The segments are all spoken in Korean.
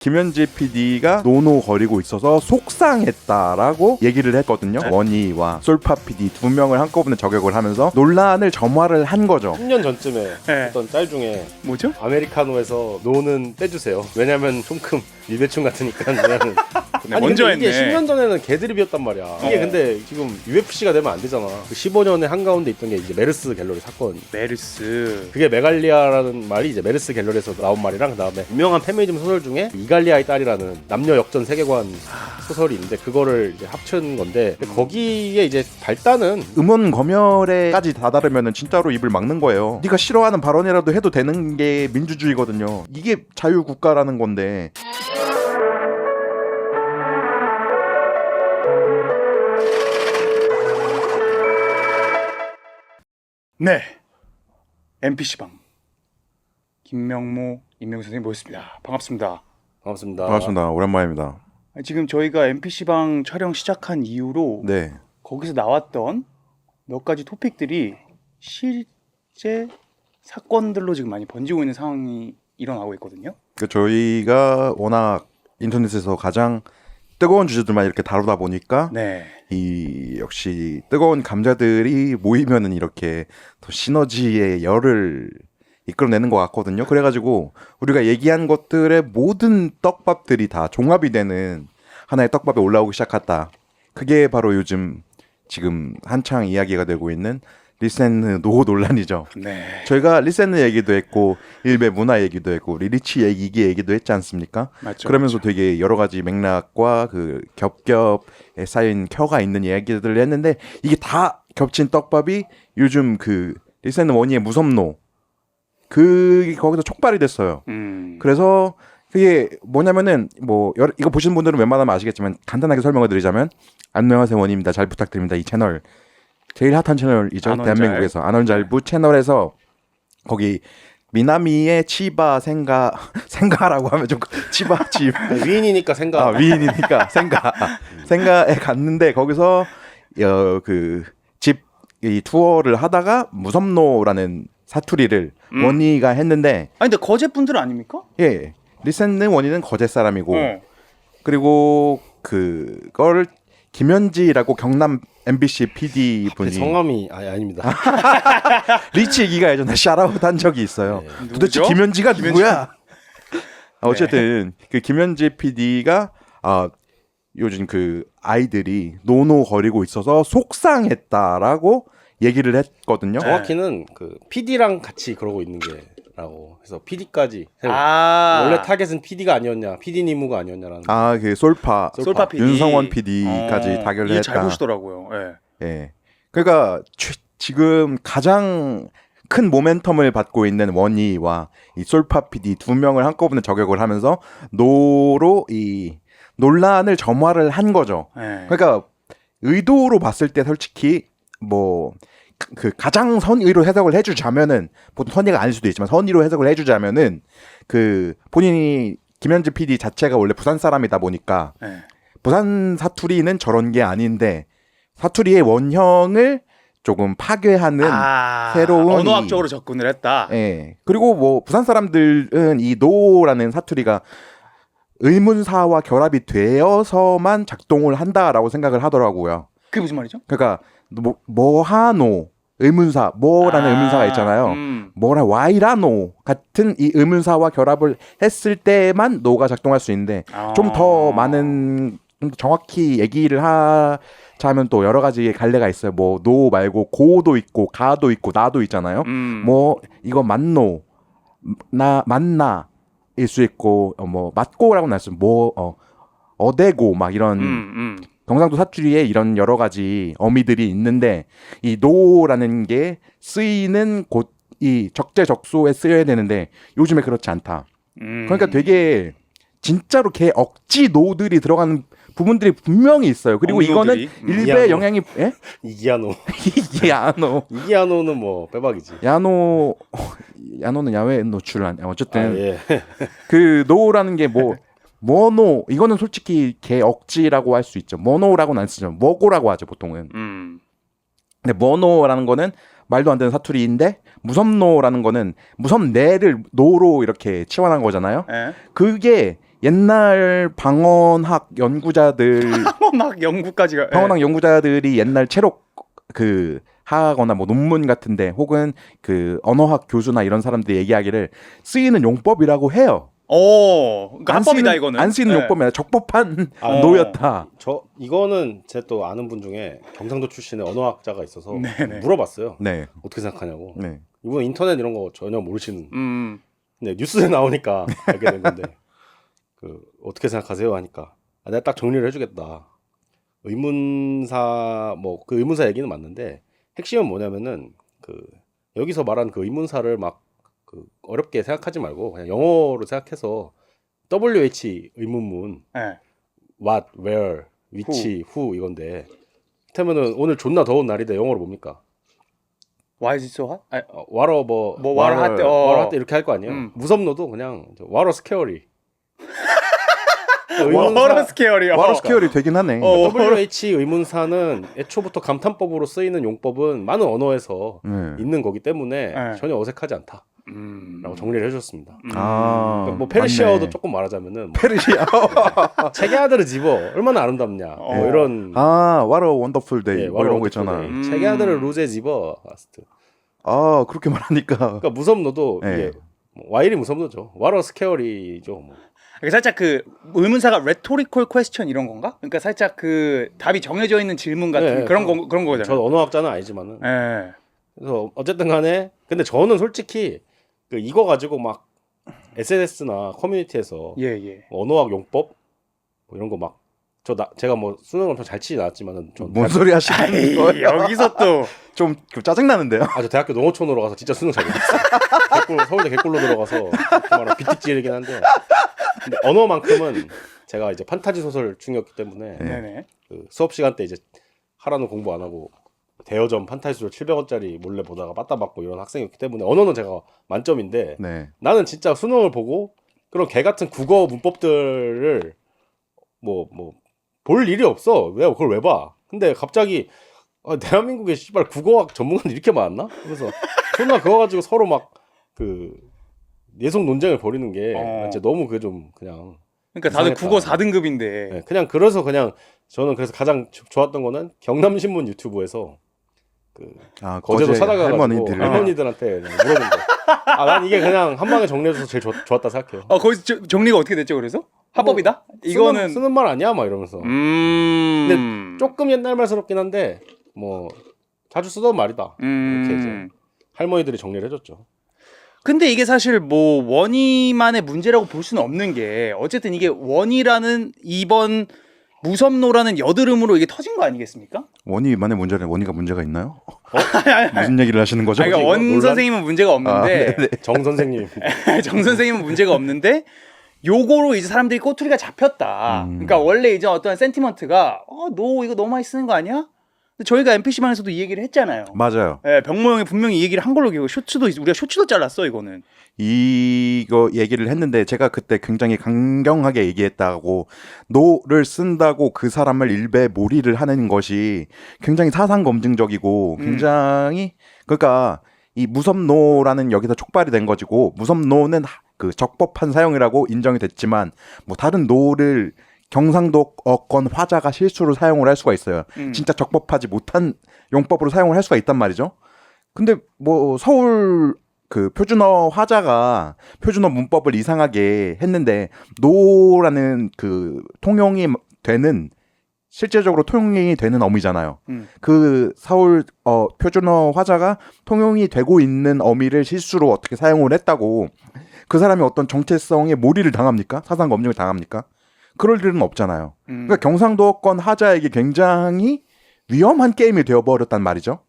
김현지 PD가 노노거리고 있어서 속상했다라고 얘기를 했거든요. 원희와 솔파 PD 두 명을 한꺼번에 저격을 하면서 논란을 점화를 한 거죠. 10년 전쯤에 어떤 짤 중에 뭐죠? 아메리카노에서 노는 빼주세요. 왜냐면 좀금 밀배충 같으니까. 왜냐면 아니 먼저 근데 이게 했네. 10년 전에는 개들이 비었단 말이야. 이게 근데 지금 UFC가 되면 안 되잖아. 그 15년에 한가운데 있던 게 이제 메르스 갤러리 사건. 메르스. 그게 메갈리아라는 말이 이제 메르스 갤러리에서 나온 말이랑 그다음에 유명한 페미니즘 소설 중에 이갈리아의 딸이라는 남녀 역전 세계관 소설이 있는데 그거를 이제 합친 건데 거기에 이제 발단은 음원 검열에까지 다다르면은 진짜로 입을 막는 거예요. 네가 싫어하는 발언이라도 해도 되는 게 민주주의거든요. 이게 자유국가라는 건데. 네. NPC방 김명모, 임명수 선생님 모셨습니다. 반갑습니다. 반갑습니다. 반갑습니다. 오랜만입니다. 지금 저희가 NPC방 촬영 시작한 이후로 네. 거기서 나왔던 몇 가지 토픽들이 실제 사건들로 지금 많이 번지고 있는 상황이 일어나고 있거든요. 저희가 워낙 인터넷에서 가장 뜨거운 주제들만 이렇게 다루다 보니까 네. 이 역시 뜨거운 감자들이 모이면은 이렇게 더 시너지의 열을 이끌어내는 것 같거든요. 그래가지고 우리가 얘기한 것들의 모든 떡밥들이 다 종합이 되는 하나의 떡밥에 올라오기 시작했다. 그게 바로 요즘 지금 한창 이야기가 되고 있는 리센느 노 논란이죠. 네. 저희가 리센느 얘기도 했고 일베 문화 얘기도 했고 리리치 얘기도 했지 않습니까? 맞죠. 그러면서 되게 여러 가지 맥락과 그 겹겹에 쌓인 켜가 있는 이야기들을 했는데 이게 다 겹친 떡밥이 요즘 그 리센느 원희의 무섭노 거기서 촉발이 됐어요. 그래서 그게 뭐냐면은 이거 보시는 분들은 웬만하면 아시겠지만 간단하게 설명을 드리자면 안녕하세요 원희입니다. 잘 부탁드립니다. 이 채널 제일 핫한 채널이죠. 안원잘. 대한민국에서 안원잘부 채널에서 거기 미나미의 생가라고 하면 좀 치바 위인이니까 생각. 위인이니까 생가에 갔는데 거기서 그 집 이 투어를 하다가 무섭노라는 사투리를 원희가 했는데 아니 근데 거제 분들 아닙니까? 예 리센느 원희는 거제 사람이고 그리고 그걸 김현지라고 경남 MBC PD 분이 성함이 아닙니다. 리치 얘기가 예전에 샤라웃 한 적이 있어요. 네. 도대체 누구죠? 김현지가 누구야? 어쨌든 그 김현지 PD가 요즘 그 아이들이 노노거리고 있어서 속상했다라고 얘기를 했거든요. 정확히는 그 PD랑 같이 그러고 있는 게라고 해서 PD까지 원래 타겟은 PD가 아니었냐, PD 니무가 아니었냐라는. 그 솔파 PD 윤성원 PD까지 타결을 이게 했다. 잘 보시더라고요. 예. 예. 그러니까 지금 가장 큰 모멘텀을 받고 있는 원희와 이 솔파 PD 두 명을 한꺼번에 저격을 하면서 노로 이 논란을 점화를 한 거죠. 예. 그러니까 의도로 봤을 때 솔직히 그 가장 선의로 해석을 해주자면은 보통 선의가 아닐 수도 있지만 선의로 해석을 해주자면은 그 본인이 김현지 PD 자체가 원래 부산 사람이다 보니까 예. 부산 사투리는 저런 게 아닌데 사투리의 원형을 조금 파괴하는 새로운 언어학적으로 접근을 했다. 예. 그리고 부산 사람들은 이 노라는 사투리가 의문사와 결합이 되어서만 작동을 한다라고 생각을 하더라고요. 그게 무슨 말이죠? 그러니까 뭐하노 의문사 뭐라는 의문사가 있잖아요. 와이라노 같은 이 의문사와 결합을 했을 때만 노가 작동할 수 있는데 좀 더 많은 좀 정확히 얘기를 하자면 또 여러 가지 갈래가 있어요. 노 말고 고도 있고 가도 있고 나도 있잖아요. 이거 맞노 맞나 일 수 있고 맞고라고 나왔으면 어대고 막 이런 경상도 사투리에 이런 여러 가지 어미들이 있는데 이 노라는 게 쓰이는 곳 이 적재적소에 쓰여야 되는데 요즘에 그렇지 않다. 그러니까 되게 진짜로 개 억지 노들이 들어가는 부분들이 분명히 있어요. 그리고 이거는 일베 영향이 이기야노. 이기야노. 는 빼박이지. 야노는 야외 노출 아니야. 어쨌든 예. 그 노라는 게 모노 이거는 솔직히 개 억지라고 할 수 있죠. 모노라고는 안 쓰죠. 뭐고라고 하죠 보통은. 근데 모노라는 거는 말도 안 되는 사투리인데 무섭노라는 거는 무섭네를 노로 이렇게 치환한 거잖아요. 예. 그게 옛날 방언학 연구자들 막 연구까지가 방언학 연구자들이 옛날 체록 하거나 뭐 논문 같은데 혹은 언어학 교수나 이런 사람들이 얘기하기를 쓰이는 용법이라고 해요. 그러니까 합법이다 이거는. 안 쓰이는 용법이 적법한 노였다. 이거는 제 또 아는 분 중에 경상도 출신의 언어학자가 있어서 네네. 물어봤어요. 네. 어떻게 생각하냐고. 네. 이분 인터넷 이런 거 전혀 모르시는. 근데 뉴스에 나오니까 알게 된 건데 어떻게 생각하세요 하니까 내가 딱 정리를 해주겠다. 의문사 그 의문사 얘기는 맞는데 핵심은 뭐냐면은 여기서 말하는 그 의문사를 막 어렵게 생각하지 말고 그냥 영어로 생각해서 WH 의문문 what, where, which, who 이건데 그렇다면은 오늘 존나 더운 날인데 영어로 뭡니까? Why is it so hot? water water hot water hot 이렇게 할 거 아니에요? 무섭노도 그냥 water scary 워러 스케어리요. 와로 스케어리 되긴 하네. WH 의문사는 애초부터 감탄법으로 쓰이는 용법은 많은 언어에서 있는 거기 때문에 전혀 어색하지 않다. 라고 정리를 해주셨습니다. 그러니까 뭐 페르시아어도 맞네. 조금 말하자면은 페르시아. 책의 아들을 집어 얼마나 아름답냐 뭐 이런 What a wonderful day. 뭐 이런 거 있잖아. 책의 아들을 루제 집어 아스트. 그렇게 말하니까. 그러니까 무섭노도 이게 와일이 무섭노죠. 와러 스케어리죠. 뭐. 살짝 의문사가 rhetorical question 이런 건가? 그러니까 살짝 답이 정해져 있는 질문 같은 그런 거잖아요. 저 언어학자는 아니지만은. 그래서 어쨌든 간에 근데 저는 솔직히 이거 가지고 막 SNS나 커뮤니티에서 언어학 용법 뭐 이런 거 막 제가 뭐 수능을 엄청 잘 치지 않았지만은 뭔 소리 하시는 거예요? 여기서 또 좀 짜증 나는데요. 저 대학교 농어촌으로 가서 진짜 수능 잘 못했어요. 서울대 개꿀로 들어가서 정말 비틱질이긴 한데 근데 언어만큼은 제가 이제 판타지 소설 중이었기 때문에 수업 시간 때 이제 하라는 공부 안 하고 대여점 판타지 소설 700원짜리 몰래 보다가 빠따 맞고 이런 학생이었기 때문에 언어는 제가 만점인데 나는 진짜 수능을 보고 그런 개 같은 국어 문법들을 볼 일이 없어. 왜 그걸 왜 봐? 근데 갑자기 대한민국에 씨발 국어학 전문가들 이렇게 많았나? 그래서 존나 그거 가지고 서로 막 예속 논쟁을 벌이는 게 진짜 너무 그게 좀 그냥 그러니까 다들 이상했다. 국어 4등급인데 그냥 그래서 저는 그래서 가장 좋았던 거는 경남신문 유튜브에서 거제도 찾아가가지고 할머니들한테 물어본 거. 난 이게 그냥 한 방에 정리해줘서 제일 좋았다 생각해요. 거기서 정리가 어떻게 됐죠? 그래서 합법이다? 이거는 쓰는 말 아니야? 막 이러면서. 근데 조금 옛날 말스럽긴 한데 뭐 자주 쓰던 말이다. 이렇게 이제 할머니들이 정리를 해줬죠. 근데 이게 사실 뭐 원희만의 문제라고 볼 수는 없는 게 어쨌든 이게 원희라는 이번 무섭노라는 여드름으로 이게 터진 거 아니겠습니까? 원희만의 문제는 원희가 문제가 있나요? 무슨 얘기를 하시는 거죠? 그러니까 원 선생님은 문제가 없는데 정 선생님 정 선생님은 문제가 없는데 요거로 이제 사람들이 꼬투리가 잡혔다. 그러니까 원래 이제 어떤 센티먼트가 너 이거 너무 많이 쓰는 거 아니야? 근데 저희가 NPC방에서도 이 얘기를 했잖아요. 맞아요. 병모 형이 분명히 이 얘기를 한 걸로 기억해요. 우리가 쇼츠도 잘랐어 이거는. 이거 얘기를 했는데 제가 그때 굉장히 강경하게 얘기했다고 노를 쓴다고 그 사람을 일배 몰이를 하는 것이 굉장히 사상 검증적이고 굉장히 그러니까 이 무섭노라는 여기서 촉발이 된 것이고 무섭노는 적법한 사용이라고 인정이 됐지만 뭐 다른 노를 경상도어권 화자가 실수로 사용을 할 수가 있어요. 진짜 적법하지 못한 용법으로 사용을 할 수가 있단 말이죠. 근데 뭐 서울 표준어 화자가 표준어 문법을 이상하게 했는데 노라는 통용이 되는 실제적으로 통용이 되는 어미잖아요. 서울 표준어 화자가 통용이 되고 있는 어미를 실수로 어떻게 사용을 했다고 그 사람이 어떤 정체성에 몰이를 당합니까? 사상 검증을 당합니까? 그럴 일은 없잖아요. 그러니까 경상도권 화자에게 굉장히 위험한 게임이 되어버렸단 말이죠.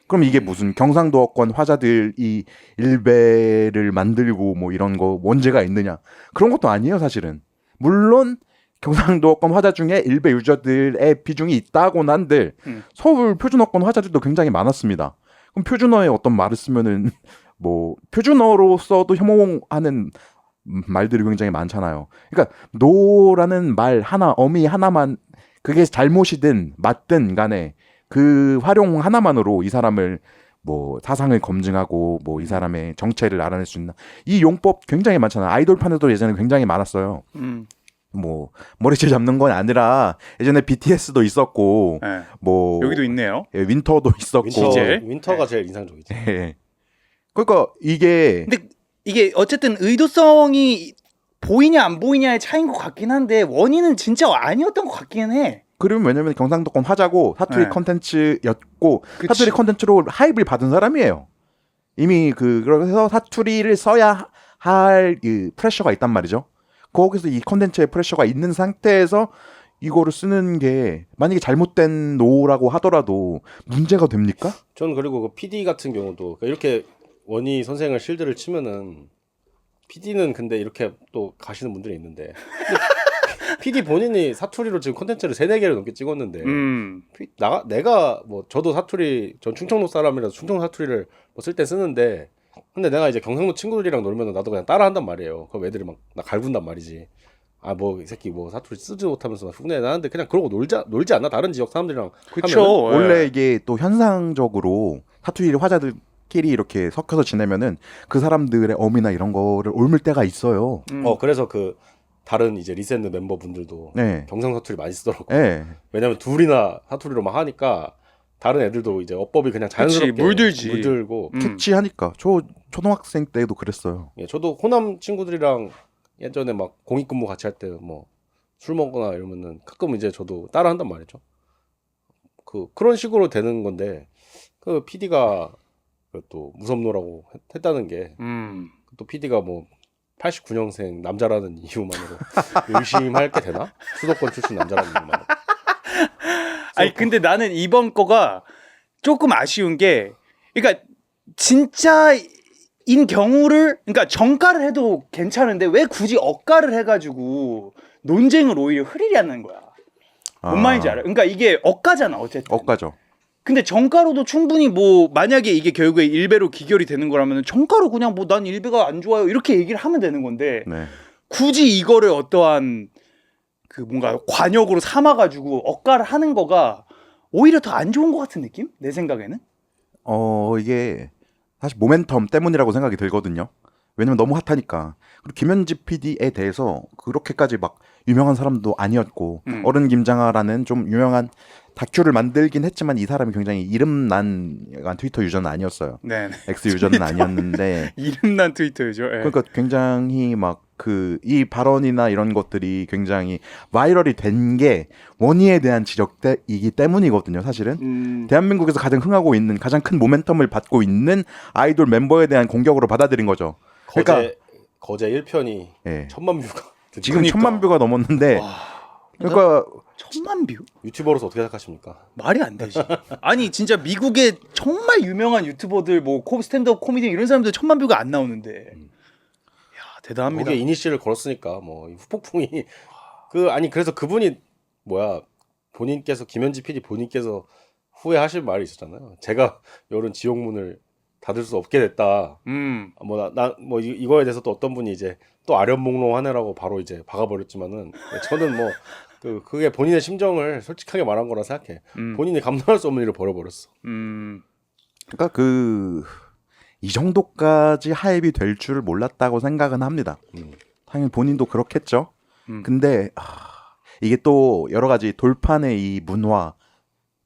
그럼 이게 무슨 경상도권 화자들이 일베를 만들고 뭐 이런 거 문제가 있느냐? 그런 것도 아니에요, 사실은. 물론 경상도권 화자 중에 일베 유저들의 비중이 있다곤 한들 서울 표준어권 화자들도 굉장히 많았습니다. 그럼 표준어에 어떤 말을 쓰면은 뭐 표준어로서도 혐오하는 말들이 굉장히 많잖아요. 그러니까 노라는 말 하나, 어미 하나만 그게 잘못이든 맞든 간에 그 활용 하나만으로 이 사람을 뭐 사상을 검증하고 뭐 이 사람의 정체를 알아낼 수 있나. 이 용법 굉장히 많잖아요. 아이돌판에도 예전에 굉장히 많았어요. 머리채 잡는 건 아니라 예전에 BTS도 있었고 네. 뭐 여기도 있네요. 예, 윈터도 있었고 디젤? 윈터가 제일 인상적이지. 예. 그러니까 이게 근데 이게 어쨌든 의도성이 보이냐 안 보이냐의 차이인 것 같긴 한데 원인은 진짜 아니었던 것 같긴 해. 그러면 왜냐면 경상도권 화자고 사투리 네. 컨텐츠였고 그치. 사투리 컨텐츠로 하입을 받은 사람이에요. 이미 그래서 사투리를 써야 할 그 프레셔가 있단 말이죠. 거기서 이 컨텐츠에 프레셔가 있는 상태에서 이거를 쓰는 게 만약에 잘못된 노라고 하더라도 문제가 됩니까? 전 그리고 그 PD 같은 경우도 그러니까 이렇게 원희 선생을 실드를 치면은 PD는 근데 이렇게 또 가시는 분들이 있는데 PD 본인이 사투리로 지금 콘텐츠를 3-4개를 넘게 찍었는데 내가 뭐 저도 사투리 전 충청도 사람이라서 충청도 사투리를 뭐 쓸 때 쓰는데 근데 내가 이제 경상도 친구들이랑 놀면 나도 그냥 따라한단 말이에요. 그럼 애들이 막 나 갈군단 말이지. 아 뭐 이 새끼 뭐 사투리 쓰지 못하면서 막 흉내 나는데 그냥 그러고 놀지 않나 다른 지역 사람들이랑 그쵸. 하면은? 원래 이게 또 현상적으로 사투리 화자들끼리 이렇게 섞여서 지내면은 그 사람들의 어미나 이런 거를 옮을 때가 있어요. 그래서 그 다른 이제 리센드 멤버분들도 네. 경상 사투리 많이 쓰더라고. 예. 왜냐면 둘이나 사투리로 막 하니까 다른 애들도 이제 어법이 그냥 자연스럽게 물들지. 물들고. 캐치하니까 초등학생 때도 그랬어요. 예, 저도 호남 친구들이랑 예전에 막 공익근무 같이 할 때 뭐 술 먹거나 이러면은 가끔 이제 저도 따라 한단 말이죠. 그런 식으로 되는 건데 그 PD가 또 무섭노라고 했다는 게 또 PD가 뭐 89년생 남자라는 이유만으로 의심할 게 되나? 수도권 출신 남자라는 이유만으로. 아니 근데 나는 이번 거가 조금 아쉬운 게 그러니까 진짜인 경우를 그러니까 정가를 해도 괜찮은데 왜 굳이 억가를 해가지고 논쟁을 오히려 흐리려는 거야. 뭔 말인지 알아? 그러니까 이게 억가잖아 어쨌든. 억가죠. 근데 정가로도 충분히 뭐 만약에 이게 결국에 일배로 기결이 되는 거라면 정가로 그냥 뭐 난 일배가 안 좋아요 이렇게 얘기를 하면 되는 건데 네. 굳이 이거를 어떠한 그 뭔가 관역으로 삼아가지고 억가를 하는 거가 오히려 더 안 좋은 것 같은 느낌? 내 생각에는. 이게 사실 모멘텀 때문이라고 생각이 들거든요. 왜냐면 너무 핫하니까. 그리고 김현집 PD에 대해서 그렇게까지 막 유명한 사람도 아니었고 어른 김장하라는 좀 유명한 다큐를 만들긴 했지만 이 사람이 굉장히 이름난 약간 트위터 유저는 아니었어요. 네. X 유저는 아니었는데 이름난 트위터죠. 예. 그러니까 굉장히 막 이 발언이나 이런 것들이 굉장히 바이럴이 된 게 원희에 대한 지적이기 때문이거든요. 사실은 대한민국에서 가장 흥하고 있는 가장 큰 모멘텀을 받고 있는 아이돌 멤버에 대한 공격으로 받아들인 거죠. 그러니까 거제 1편이 예. 1000만 뷰가 지금 그러니까. 1000만 뷰가 넘었는데 그러니까 1000만 뷰? 유튜버로서 어떻게 생각하십니까? 말이 안 되지. 아니 진짜 미국의 정말 유명한 유튜버들 뭐 스탠드업 코미디 이런 사람들 1000만 뷰가 안 나오는데. 야 대단합니다. 거기에 이니시를 걸었으니까 뭐 후폭풍이 그래서 그분이 본인께서 김현지 PD 본인께서 후회하실 말이 있었잖아요. 제가 이런 지옥문을 닫을 수 없게 됐다. 이거에 대해서 또 어떤 분이 이제 또 아련몽롱 하느라고 바로 이제 박아버렸지만은 저는 뭐 그게 본인의 심정을 솔직하게 말한 거라 생각해. 본인이 감당할 수 없는 일을 벌여버렸어. 그러니까 이 정도까지 하입이 될 줄 몰랐다고 생각은 합니다. 당연히 본인도 그렇겠죠. 근데 이게 또 여러 가지 돌판의 이 문화,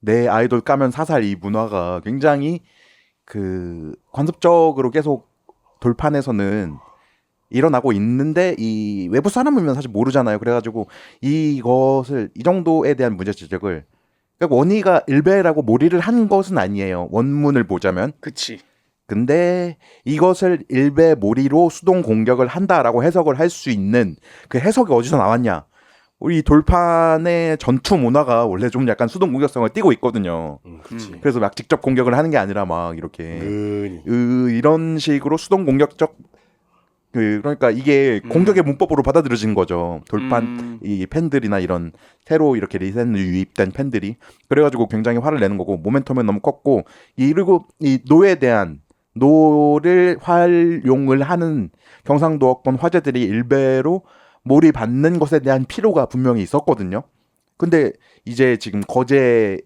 내 아이돌 까면 사살 이 문화가 굉장히 관습적으로 계속 돌판에서는 일어나고 있는데 이 외부 사람이면 사실 모르잖아요. 그래가지고 이 정도에 대한 문제 지적을 그러니까 원희가 일베라고 몰이를 한 것은 아니에요. 원문을 보자면. 그치. 근데 이것을 일베 몰이로 수동 공격을 한다라고 해석을 할 수 있는 그 해석이 어디서 나왔냐? 우리 돌판의 전투 문화가 원래 좀 약간 수동 공격성을 띠고 있거든요. 그래서 막 직접 공격을 하는 게 아니라 막 이렇게 이런 식으로 수동 공격적 그러니까 이게 공격의 문법으로 받아들여진 거죠. 돌판 이 팬들이나 이런 새로 이렇게 리센 유입된 팬들이 그래가지고 굉장히 화를 내는 거고 모멘텀은 너무 컸고 그리고 이 노를 활용을 하는 경상도어권 화제들이 일베로 몰이받는 것에 대한 피로가 분명히 있었거든요. 근데 이제 지금 거제로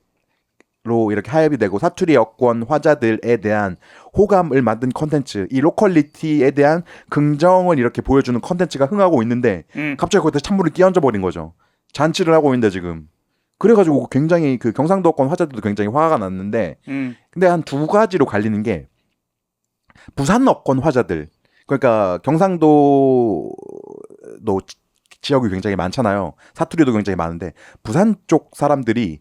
이렇게 하입이 되고 사투리 여권 화자들에 대한 호감을 만든 컨텐츠, 이 로컬리티에 대한 긍정을 이렇게 보여주는 컨텐츠가 흥하고 있는데 갑자기 거기다 찬물을 끼얹어 버린 거죠. 잔치를 하고 있는데 지금 그래가지고 굉장히 그 경상도권 화자들도 굉장히 화가 났는데 근데 한 두 가지로 갈리는 게 부산어권 화자들 그러니까 경상도도 지역이 굉장히 많잖아요. 사투리도 굉장히 많은데 부산 쪽 사람들이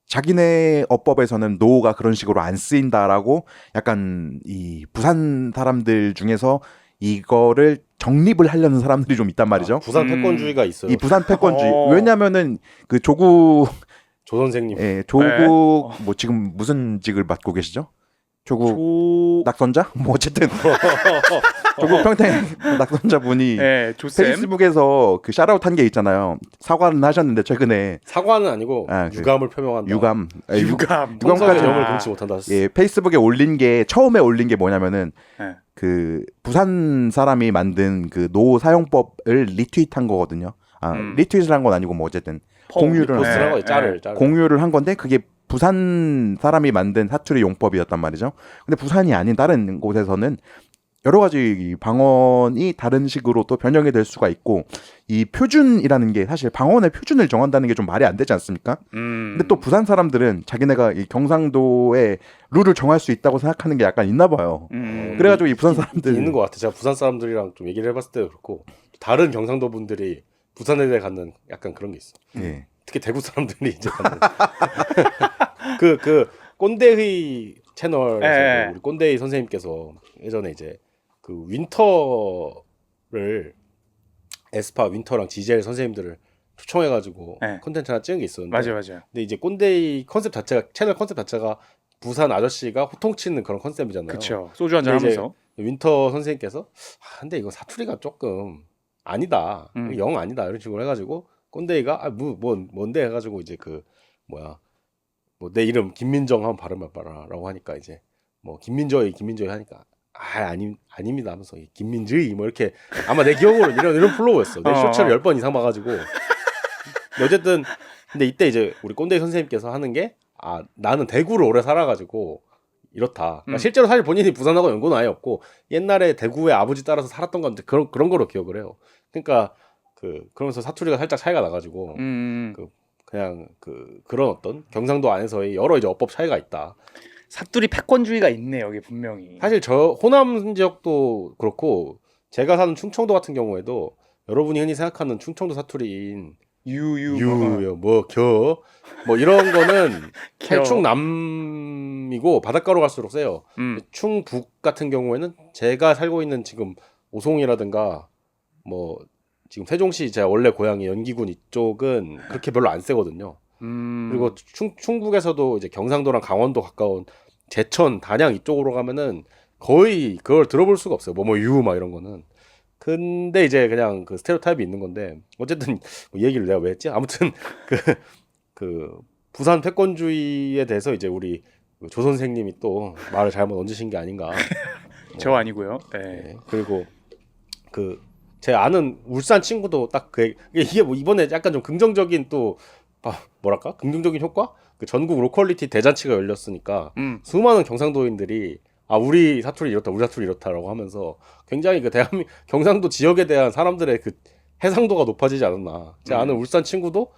자기네 어법에서는 노가 그런 식으로 안 쓰인다라고 약간 이 부산 사람들 중에서 이거를 정립을 하려는 사람들이 좀 있단 말이죠. 부산 패권주의가 있어요. 이 부산 패권주의. 왜냐면은 그 조국 조 선생님. 예, 조국 뭐 지금 무슨 직을 맡고 계시죠? 조국 낙선자? 뭐 어쨌든 조국 평택 낙선자 분이 페이스북에서 그 샤라웃 한 게 있잖아요. 사과는 하셨는데 최근에 사과는 아니고 유감을 표명한다. 유감까지 영을 금치 못한다. 예, 페이스북에 올린 게 처음에 올린 게 뭐냐면은 그 부산 사람이 만든 그 노 사용법을 리트윗한 거거든요. 리트윗을 한 건 아니고 뭐 어쨌든 공유를 공유를 한 건데 그게 부산 사람이 만든 사투리 용법이었단 말이죠. 근데 부산이 아닌 다른 곳에서는 여러 가지 방언이 다른 식으로 또 변형이 될 수가 있고 이 표준이라는 게 사실 방언의 표준을 정한다는 게 좀 말이 안 되지 않습니까? 근데 또 부산 사람들은 자기네가 이 경상도의 룰을 정할 수 있다고 생각하는 게 약간 있나 봐요. 그래가지고 이 부산 사람들 있는 것 같아. 제가 부산 사람들이랑 좀 얘기를 해봤을 때도 그렇고 다른 경상도 분들이 부산에 대해 갖는 약간 그런 게 있어. 예. 특히 대구 사람들이 이제 그 꼰대의 채널에서 우리 꼰대의 선생님께서 예전에 이제 그 윈터를 에스파 윈터랑 지젤 선생님들을 초청해가지고 콘텐츠 하나 찍은 게 있었는데 맞아요. 근데 이제 꼰대의 컨셉 자체가 채널 컨셉 자체가 부산 아저씨가 호통치는 그런 컨셉이잖아요. 그렇죠. 소주 한잔 하면서 윈터 선생님께서 근데 이거 사투리가 조금 아니다. 영 아니다. 이런 식으로 해가지고 꼰대이가 뭔데 해가지고 이제 그 뭐야 뭐 내 이름 김민정 한번 발음해봐라라고 하니까 이제 뭐 김민저이 하니까 아닙니다 하면서 김민주이 뭐 이렇게 아마 내 기억으로 이런 플로우였어. 내 쇼츠를 10번 이상 봐가지고 어쨌든 근데 이때 이제 우리 꼰대이 선생님께서 하는 게 나는 대구를 오래 살아가지고 이렇다. 그러니까 실제로 사실 본인이 부산하고 연고는 아예 없고 옛날에 대구의 아버지 따라서 살았던 건데 그런 거로 기억을 해요. 그러니까 그러면서 사투리가 살짝 차이가 나가지고 그냥 그런 어떤 경상도 안에서의 여러 이제 어법 차이가 있다. 사투리 패권주의가 있네 여기 분명히. 사실 저 호남 지역도 그렇고 제가 사는 충청도 같은 경우에도 여러분이 흔히 생각하는 충청도 사투리인 뭐 이런 거는 충남이고 바닷가로 갈수록 세요. 충북 같은 경우에는 제가 살고 있는 지금 오송이라든가 뭐 지금 세종시 제가 원래 고향이 연기군 이쪽은 그렇게 별로 안 세거든요. 그리고 충북에서도 이제 경상도랑 강원도 가까운 제천, 단양 이쪽으로 가면은 거의 그걸 들어볼 수가 없어요. 막 이런 거는. 근데 이제 그냥 그 스테레오타입이 있는 건데 어쨌든 이 얘기를 내가 왜 했지? 아무튼 그 부산 패권주의에 대해서 이제 우리 조 선생님이 또 말을 잘못 얹으신 게 아닌가. 저 아니고요. 네. 그리고 제 아는 울산 친구도 딱 이게 뭐 이번에 약간 좀 긍정적인 또 뭐랄까 긍정적인 효과? 그 전국 로컬리티 대잔치가 열렸으니까 수많은 경상도인들이 우리 사투리 이렇다라고 하면서 굉장히 그 경상도 지역에 대한 사람들의 그 해상도가 높아지지 않았나. 제 아는 울산 친구도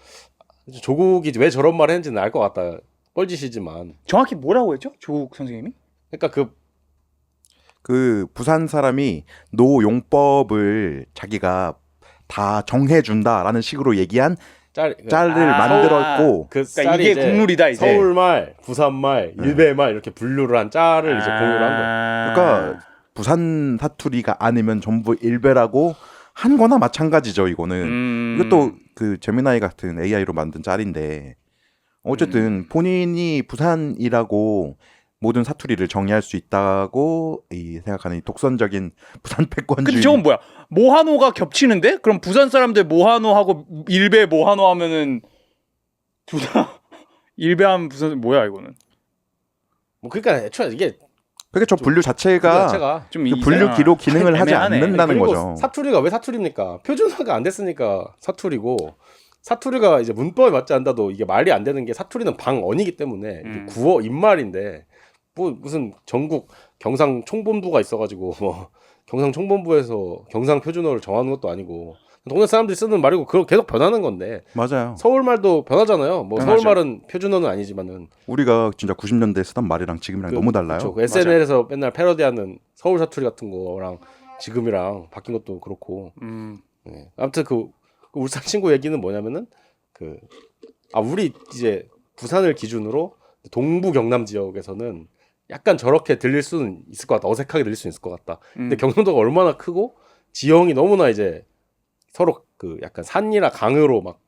조국이 왜 저런 말을 했는지는 알 것 같다. 뻘짓이지만 정확히 뭐라고 했죠? 조국 선생님이? 그러니까 그 부산 사람이 노용법을 자기가 다 정해준다라는 식으로 얘기한 짤을 만들었고 그러니까 이게 국룰이다 이제. 서울말, 부산말, 일베말 이렇게 분류를 한 짤을 이제 공유를 한 거예요. 그러니까 부산 사투리가 아니면 전부 일베라고 한 거나 마찬가지죠 이거는. 이것도 그 제미나이 같은 AI로 만든 짤인데 어쨌든 본인이 부산이라고 모든 사투리를 정의할 수 있다고 생각하는 이 독선적인 부산 패권주의. 근데 저건 뭐야? 모하노가 겹치는데? 그럼 부산 사람들 모하노하고 일베 모하노 하면은 일베하면 부산 뭐야 이거는? 뭐 그러니까 애초에 이게 그게 저 분류 자체가 좀 그 분류기로 기능을 하지 않는다는 거죠. 사투리가 왜 사투리입니까? 표준화가 안 됐으니까 사투리고 사투리가 이제 문법에 맞지 않다도 이게 말이 안 되는 게 사투리는 방언이기 때문에 이게 구어 입말인데 뭐 무슨 전국 경상 총본부가 있어가지고 뭐 경상 총본부에서 경상 표준어를 정하는 것도 아니고 동네 사람들이 쓰는 말이고 그거 계속 변하는 건데 맞아요. 서울말도 변하잖아요. 뭐 변하죠. 서울말은 표준어는 아니지만은 우리가 진짜 90년대 쓰던 말이랑 지금이랑 너무 달라요. 그쵸. 그 SNL에서 맨날 패러디하는 서울 사투리 같은 거랑 지금이랑 바뀐 것도 그렇고. 네. 아무튼 그 울산 친구 얘기는 뭐냐면은 우리 이제 부산을 기준으로 동부 경남 지역에서는 약간 저렇게 들릴 수는 있을 것 같다. 어색하게 들릴 수 있을 것 같다. 근데 경상도가 얼마나 크고 지형이 너무나 이제 서로 그 약간 산이나 강으로 막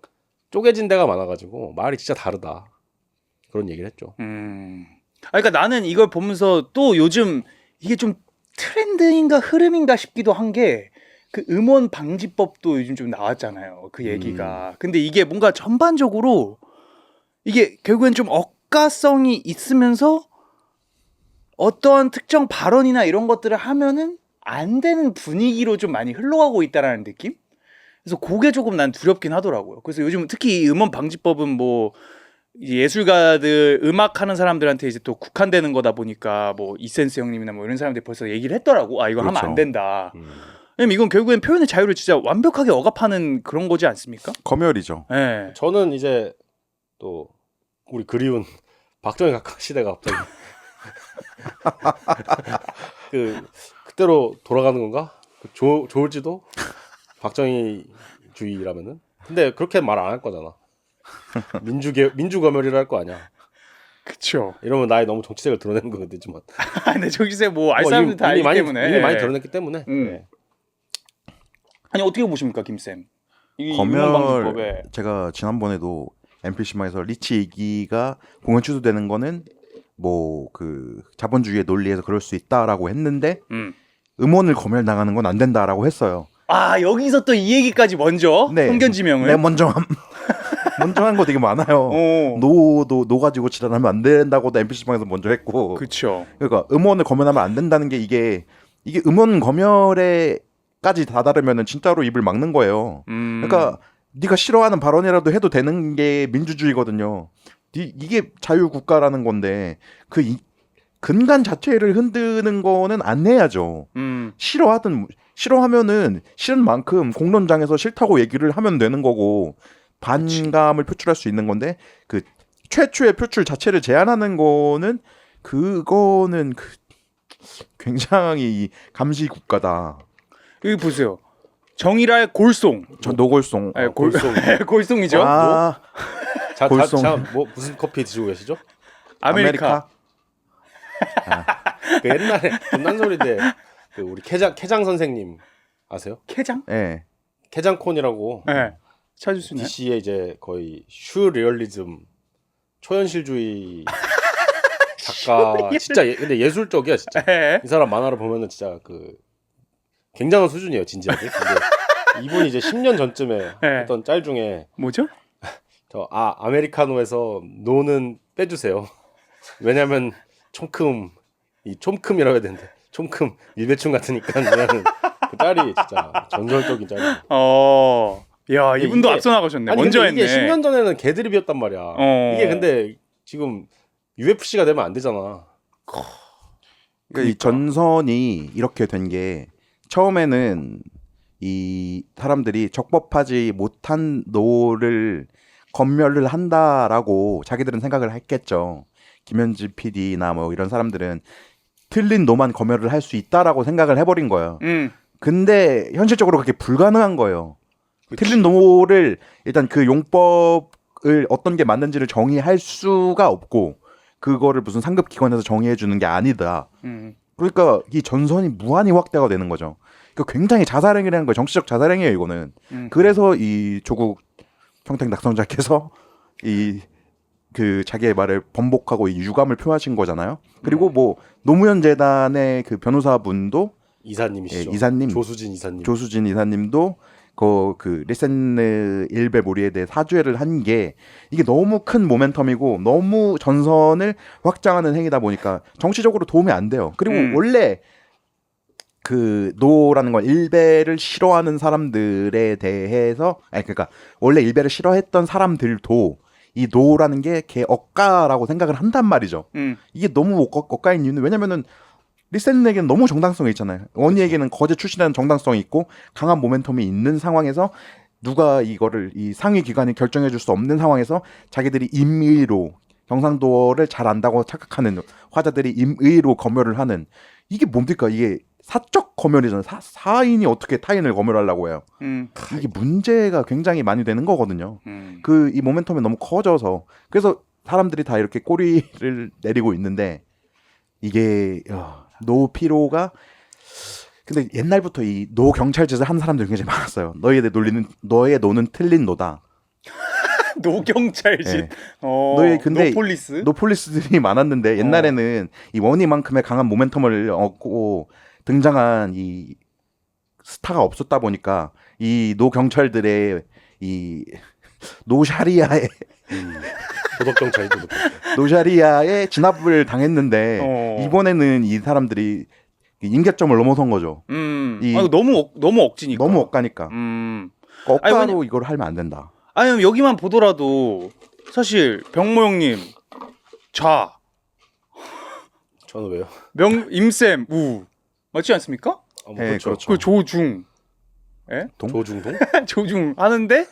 쪼개진 데가 많아가지고 말이 진짜 다르다. 그런 얘기를 했죠. 그러니까 나는 이걸 보면서 또 요즘 이게 좀 트렌드인가 흐름인가 싶기도 한 게 그 음원 방지법도 요즘 좀 나왔잖아요. 그 얘기가. 근데 이게 뭔가 전반적으로 이게 결국엔 좀 억가성이 있으면서 어떠한 특정 발언이나 이런 것들을 하면은 안 되는 분위기로 좀 많이 흘러가고 있다라는 느낌? 그래서 그게 조금 난 두렵긴 하더라고요. 그래서 요즘 특히 이 음원 방지법은 뭐 이제 예술가들 음악하는 사람들한테 이제 또 국한되는 거다 보니까 뭐 이센스 형님이나 뭐 이런 사람들이 벌써 얘기를 했더라고. 이거 하면 안 된다. 왜냐면 이건 결국엔 표현의 자유를 진짜 완벽하게 억압하는 그런 거지 않습니까? 검열이죠. 네. 저는 이제 또 우리 그리운 박정희 각하 시대가 갑자기 그때로 돌아가는 건가? 좋을지도 박정희주의라면은. 근데 그렇게 말 안 할 거잖아. 민주검열이라 할 거 아니야. 그쵸. 이러면 나의 너무 정치색을 드러내는 거겠지만. 근데 저기서 뭐 알 사람들 다 알기 때문에. 이미 많이 드러냈기 때문에. 네. 아니 어떻게 보십니까, 김쌤? 이 검열 음원방지법에. 제가 지난번에도 NPC방에서 리치 이기가 공연 취소되는 거는 뭐 그 자본주의의 논리에서 그럴 수 있다라고 했는데 음원을 검열 나가는 건 안 된다라고 했어요. 아 여기서 또 이 얘기까지 먼저 편견지명을. 네, 먼저 한 거 되게 많아요. 노 가지고 지랄하면 안 된다고도 NPC방에서 먼저 했고. 그렇죠. 그러니까 음원을 검열하면 안 된다는 게 이게 음원 검열에까지 다다르면은 진짜로 입을 막는 거예요. 그러니까 네가 싫어하는 발언이라도 해도 되는 게 민주주의거든요. 이게 자유국가라는 건데 근간 자체를 흔드는 거는 안 해야죠. 싫어하면은 싫은 만큼 공론장에서 싫다고 얘기를 하면 되는 거고 반감을 표출할 수 있는 건데 그 최초의 표출 자체를 제한하는 거는 그거는 굉장히 감시 국가다. 여기 보세요. 정의랄 골송. 저 노골송. 네, 골송이죠. 골송. 뭐 무슨 커피 드시고 계시죠? 아메리카. 그 옛날에 겁난 소리인데 그 우리 캐장 선생님 아세요? 캐장? 네. 캐장콘이라고. 네. 찾을 수 있나요? DC의 이제 거의 슈리얼리즘 초현실주의 작가 진짜 근데 예술적이야 진짜. 이 사람 만화를 보면은 진짜 그 굉장한 수준이에요 진지하게. 근데 이분이 이제 10년 전쯤에 했던 짤 중에 뭐죠? 아메리카노에서 노는 빼주세요. 왜냐면 촘큼이라고 해야 되는데 촘큼 일배충 같으니까 그냥 그 짤이 진짜 전설적인 짤이에요. 야 이분도 앞서 나가셨네. 아니, 먼저 근데 했네. 이게 10년 전에는 개드립이었단 말이야. 이게 근데 지금 UFC가 되면 안 되잖아. 그러니까 이 전선이 이렇게 된 게 처음에는 이 사람들이 적법하지 못한 노를 검열을 한다라고 자기들은 생각을 했겠죠. 김현지 PD나 뭐 이런 사람들은 틀린 노만 검열을 할 수 있다라고 생각을 해버린 거예요. 근데 현실적으로 그게 불가능한 거예요. 그치. 틀린 노를 일단 그 용법을 어떤 게 맞는지를 정의할 수가 없고 그거를 무슨 상급 기관에서 정의해 주는 게 아니다. 그러니까 이 전선이 무한히 확대가 되는 거죠. 그 굉장히 자살행위라는 거예요. 정치적 자살행위예요, 이거는. 그래서 이 조국 평택 낙선자께서 그 자기의 말을 번복하고 이 유감을 표하신 거잖아요. 그리고 뭐 노무현 재단의 그 변호사분도 이사님이시죠. 예, 이사님 조수진 이사님도 그 리센느 일베 몰이에 대해 사죄를 한 게 이게 너무 큰 모멘텀이고 너무 전선을 확장하는 행위다 보니까 정치적으로 도움이 안 돼요. 그리고 원래 그 노라는 건 일베를 싫어하는 사람들에 대해서 그러니까 원래 일베를 싫어했던 사람들도 이 노라는 게 개 억가라고 생각을 한단 말이죠. 이게 너무 억가인 이유는 왜냐면은 리셋에게는 너무 정당성이 있잖아요. 원희에게는 거제 출신이라는 정당성이 있고 강한 모멘텀이 있는 상황에서 누가 이거를 이 상위 기관이 결정해 줄 수 없는 상황에서 자기들이 임의로 경상도를 잘 안다고 착각하는 화자들이 임의로 검열을 하는 이게 뭡니까? 이게 사적 검열이잖아요. 사인이 어떻게 타인을 검열하려고 해요. 이게 문제가 굉장히 많이 되는 거거든요. 그 이 모멘텀이 너무 커져서 그래서 사람들이 다 이렇게 꼬리를 내리고 있는데 이게 노 피로가 근데 옛날부터 이 노 경찰 짓을 하는 사람들이 굉장히 많았어요. 너의 노는 틀린 노다. 노경찰집. 네. 너의 근데 노폴리스. 노폴리스들이 많았는데 옛날에는 이 원희만큼의 강한 모멘텀을 얻고 등장한 이 스타가 없었다 보니까 이 노 경찰들의 이 노샤리아의 도덕경찰이죠. 노샤리아에 진압을 당했는데 이번에는 이 사람들이 임계점을 넘어선 거죠. 아니, 너무 억지니까. 너무 억가니까. 억가로 이걸 하면 안 된다. 아니면 여기만 보더라도 사실 병모 형님 좌 저는 왜요? 임쌤 우 맞지 않습니까? 뭐 네, 그렇죠. 그 조중 조중동? 조중 하는데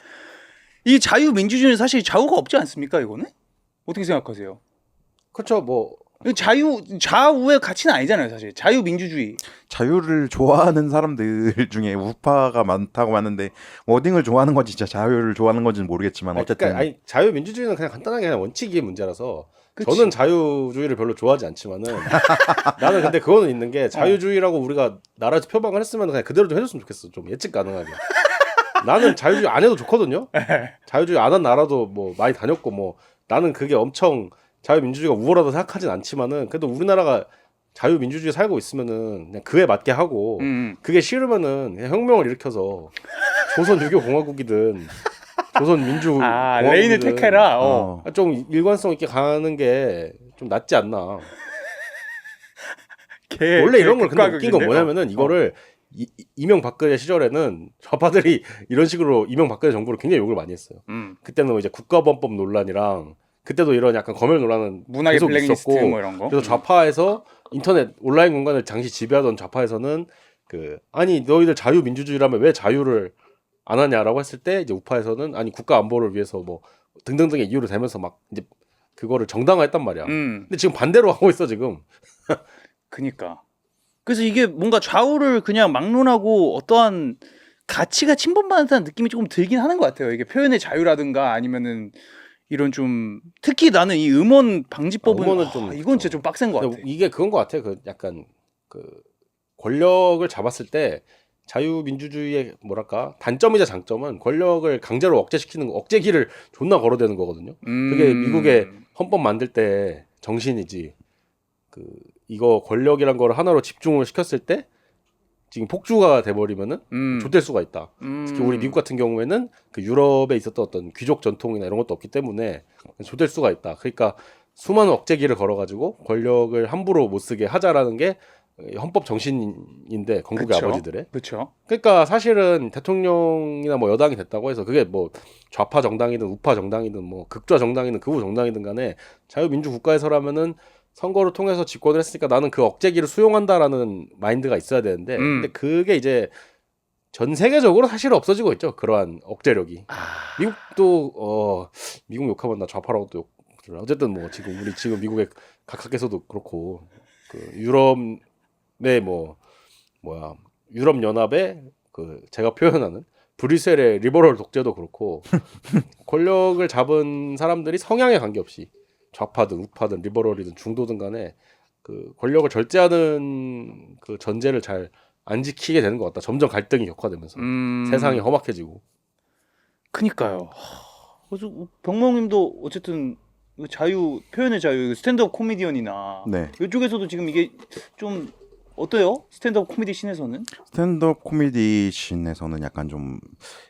이 자유민주주의는 사실 좌우가 없지 않습니까? 이거는 어떻게 생각하세요? 그렇죠. 뭐 좌우의 가치는 아니잖아요, 사실. 자유민주주의. 자유를 좋아하는 사람들 중에 우파가 많다고 하는데 워딩을 좋아하는 건지 진짜 자유를 좋아하는 건지는 모르겠지만 어쨌든 그러니까 자유민주주의는 그냥 간단하게 그냥 원칙의 문제라서 그치. 저는 자유주의를 별로 좋아하지 않지만은 나는 근데 그거는 있는 게 자유주의라고 우리가 나라에서 표방을 했으면 그냥 그대로 좀 해줬으면 좋겠어. 좀 예측 가능하게. 나는 자유주의 안 해도 좋거든요. 자유주의 안 한 나라도 뭐 많이 다녔고 뭐 나는 그게 엄청 자유민주주의가 우월하다 생각하진 않지만은 그래도 우리나라가 자유민주주의 살고 있으면은 그냥 그에 맞게 하고 그게 싫으면은 그냥 혁명을 일으켜서 조선 유교공화국이든 조선 민주공화국이든 레인을 택해라. 좀 일관성 있게 가는 게 좀 낫지 않나. 원래 이런 걸 근데 웃긴 건 뭐냐면은 이거를 이명박근혜 시절에는 좌파들이 이런 식으로 이명박근혜 정부를 굉장히 욕을 많이 했어요. 그때는 이제 국가범법 논란이랑 그때도 이런 약간 검열 논란은 문학의 계속 블랙리스트 있었고 뭐 이런 거. 그래서 좌파에서 인터넷 온라인 공간을 당시 지배하던 좌파에서는 아니 너희들 자유민주주의라면 왜 자유를 안 하냐라고 했을 때 이제 우파에서는 아니 국가 안보를 위해서 뭐 등등등의 이유를 대면서 막 이제 그거를 정당화했단 말이야. 근데 지금 반대로 하고 있어 지금. 그니까. 그래서 이게 뭔가 좌우를 그냥 막론하고 어떠한 가치가 침범받는다는 느낌이 조금 들긴 하는 것 같아요. 이게 표현의 자유라든가 아니면은 이런 좀 특히 나는 이 음원 방지법은 음원은 좀 이건 진짜 좀 빡센 것 같아. 이게 그건 것 같아. 그 약간 그 권력을 잡았을 때 자유민주주의의 뭐랄까 단점이자 장점은 권력을 강제로 억제시키는 거, 억제기를 존나 걸어대는 거거든요. 그게 미국의 헌법 만들 때 정신이지. 이거 권력이란 걸 하나로 집중을 시켰을 때 지금 폭주가 돼버리면은 좆될 수가 있다. 특히 우리 미국 같은 경우에는 그 유럽에 있었던 어떤 귀족 전통이나 이런 것도 없기 때문에 좆될 수가 있다. 그러니까 수많은 억제기를 걸어가지고 권력을 함부로 못 쓰게 하자라는 게 헌법 정신인데 건국의 그쵸? 아버지들의. 그렇죠. 그러니까 사실은 대통령이나 뭐 여당이 됐다고 해서 그게 뭐 좌파 정당이든 우파 정당이든 뭐 극좌 정당이든 극우 정당이든 간에 자유민주 국가에서라면은 선거를 통해서 집권을 했으니까 나는 그 억제기를 수용한다라는 마인드가 있어야 되는데 근데 그게 이제 전 세계적으로 사실 없어지고 있죠. 그러한 억제력이. 미국도 미국 욕하면 나 좌파라고 또 욕. 어쨌든 뭐 지금 미국의 각하께서도 그렇고 그 유럽의 유럽 연합의 제가 표현하는 브뤼셀의 리버럴 독재도 그렇고 권력을 잡은 사람들이 성향에 관계없이 좌파든 우파든 리버럴이든 중도든 간에 그 권력을 절제하는 그 전제를 잘 안 지키게 되는 것 같다. 점점 갈등이 격화되면서 세상이 험악해지고. 그니까요. 그래서 병모님도 어쨌든 표현의 자유, 스탠드업 코미디언이나 이쪽에서도 지금 이게 좀 어때요? 스탠드업 코미디 씬에서는? 스탠드업 코미디 씬에서는 약간 좀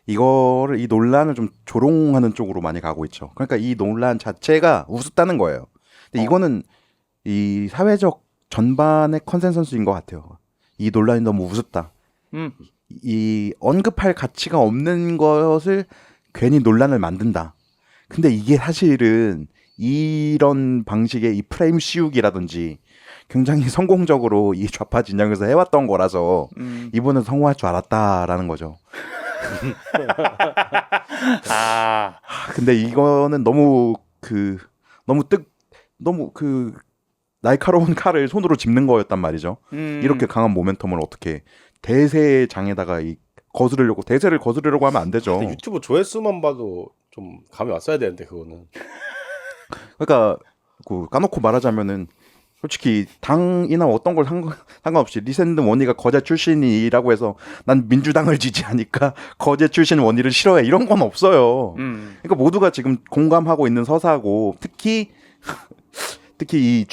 이 논란을 좀 조롱하는 쪽으로 많이 가고 있죠. 그러니까 이 논란 자체가 우습다는 거예요. 근데 이거는 이 사회적 전반의 컨센서스인 것 같아요. 이 논란이 너무 우습다. 이 언급할 가치가 없는 것을 괜히 논란을 만든다. 근데 이게 사실은 이런 방식의 이 프레임 씌우기라든지 굉장히 성공적으로 이 좌파 진영에서 해왔던 거라서 이분은 성공할 줄 알았다라는 거죠. 아, 근데 이거는 너무 날카로운 칼을 손으로 짚는 거였단 말이죠. 이렇게 강한 모멘텀을 어떻게 대세장에다가 대세를 거스르려고 하면 안 되죠. 근데 유튜브 조회수만 봐도 좀 감이 왔어야 되는데 그거는. 그러니까 까놓고 말하자면은 솔직히 당이나 어떤 걸 상관없이 리샌드 원희가 거제 출신이라고 해서 난 민주당을 지지하니까 거제 출신 원희를 싫어해 이런 건 없어요. 그러니까 모두가 지금 공감하고 있는 서사고 특히 이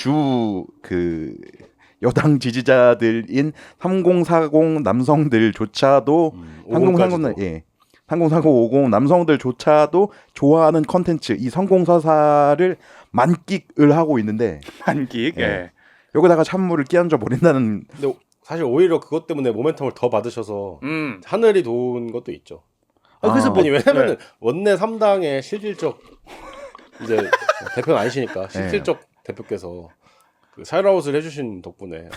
여당 지지자들인 3040 남성들조차도 3040 50 남성들조차도 좋아하는 컨텐츠 이 성공서사를 만끽을 하고 있는데 한킥. 예. 여기다가 찬물을 끼얹어 버린다는. 근데 사실 오히려 그것 때문에 모멘텀을 더 받으셔서 하늘이 도운 것도 있죠. 그래서 아니 왜냐면은 원내 3당의 실질적 이제 대표는 아니시니까 실질적 대표께서 그 샤이라웃을 해주신 덕분에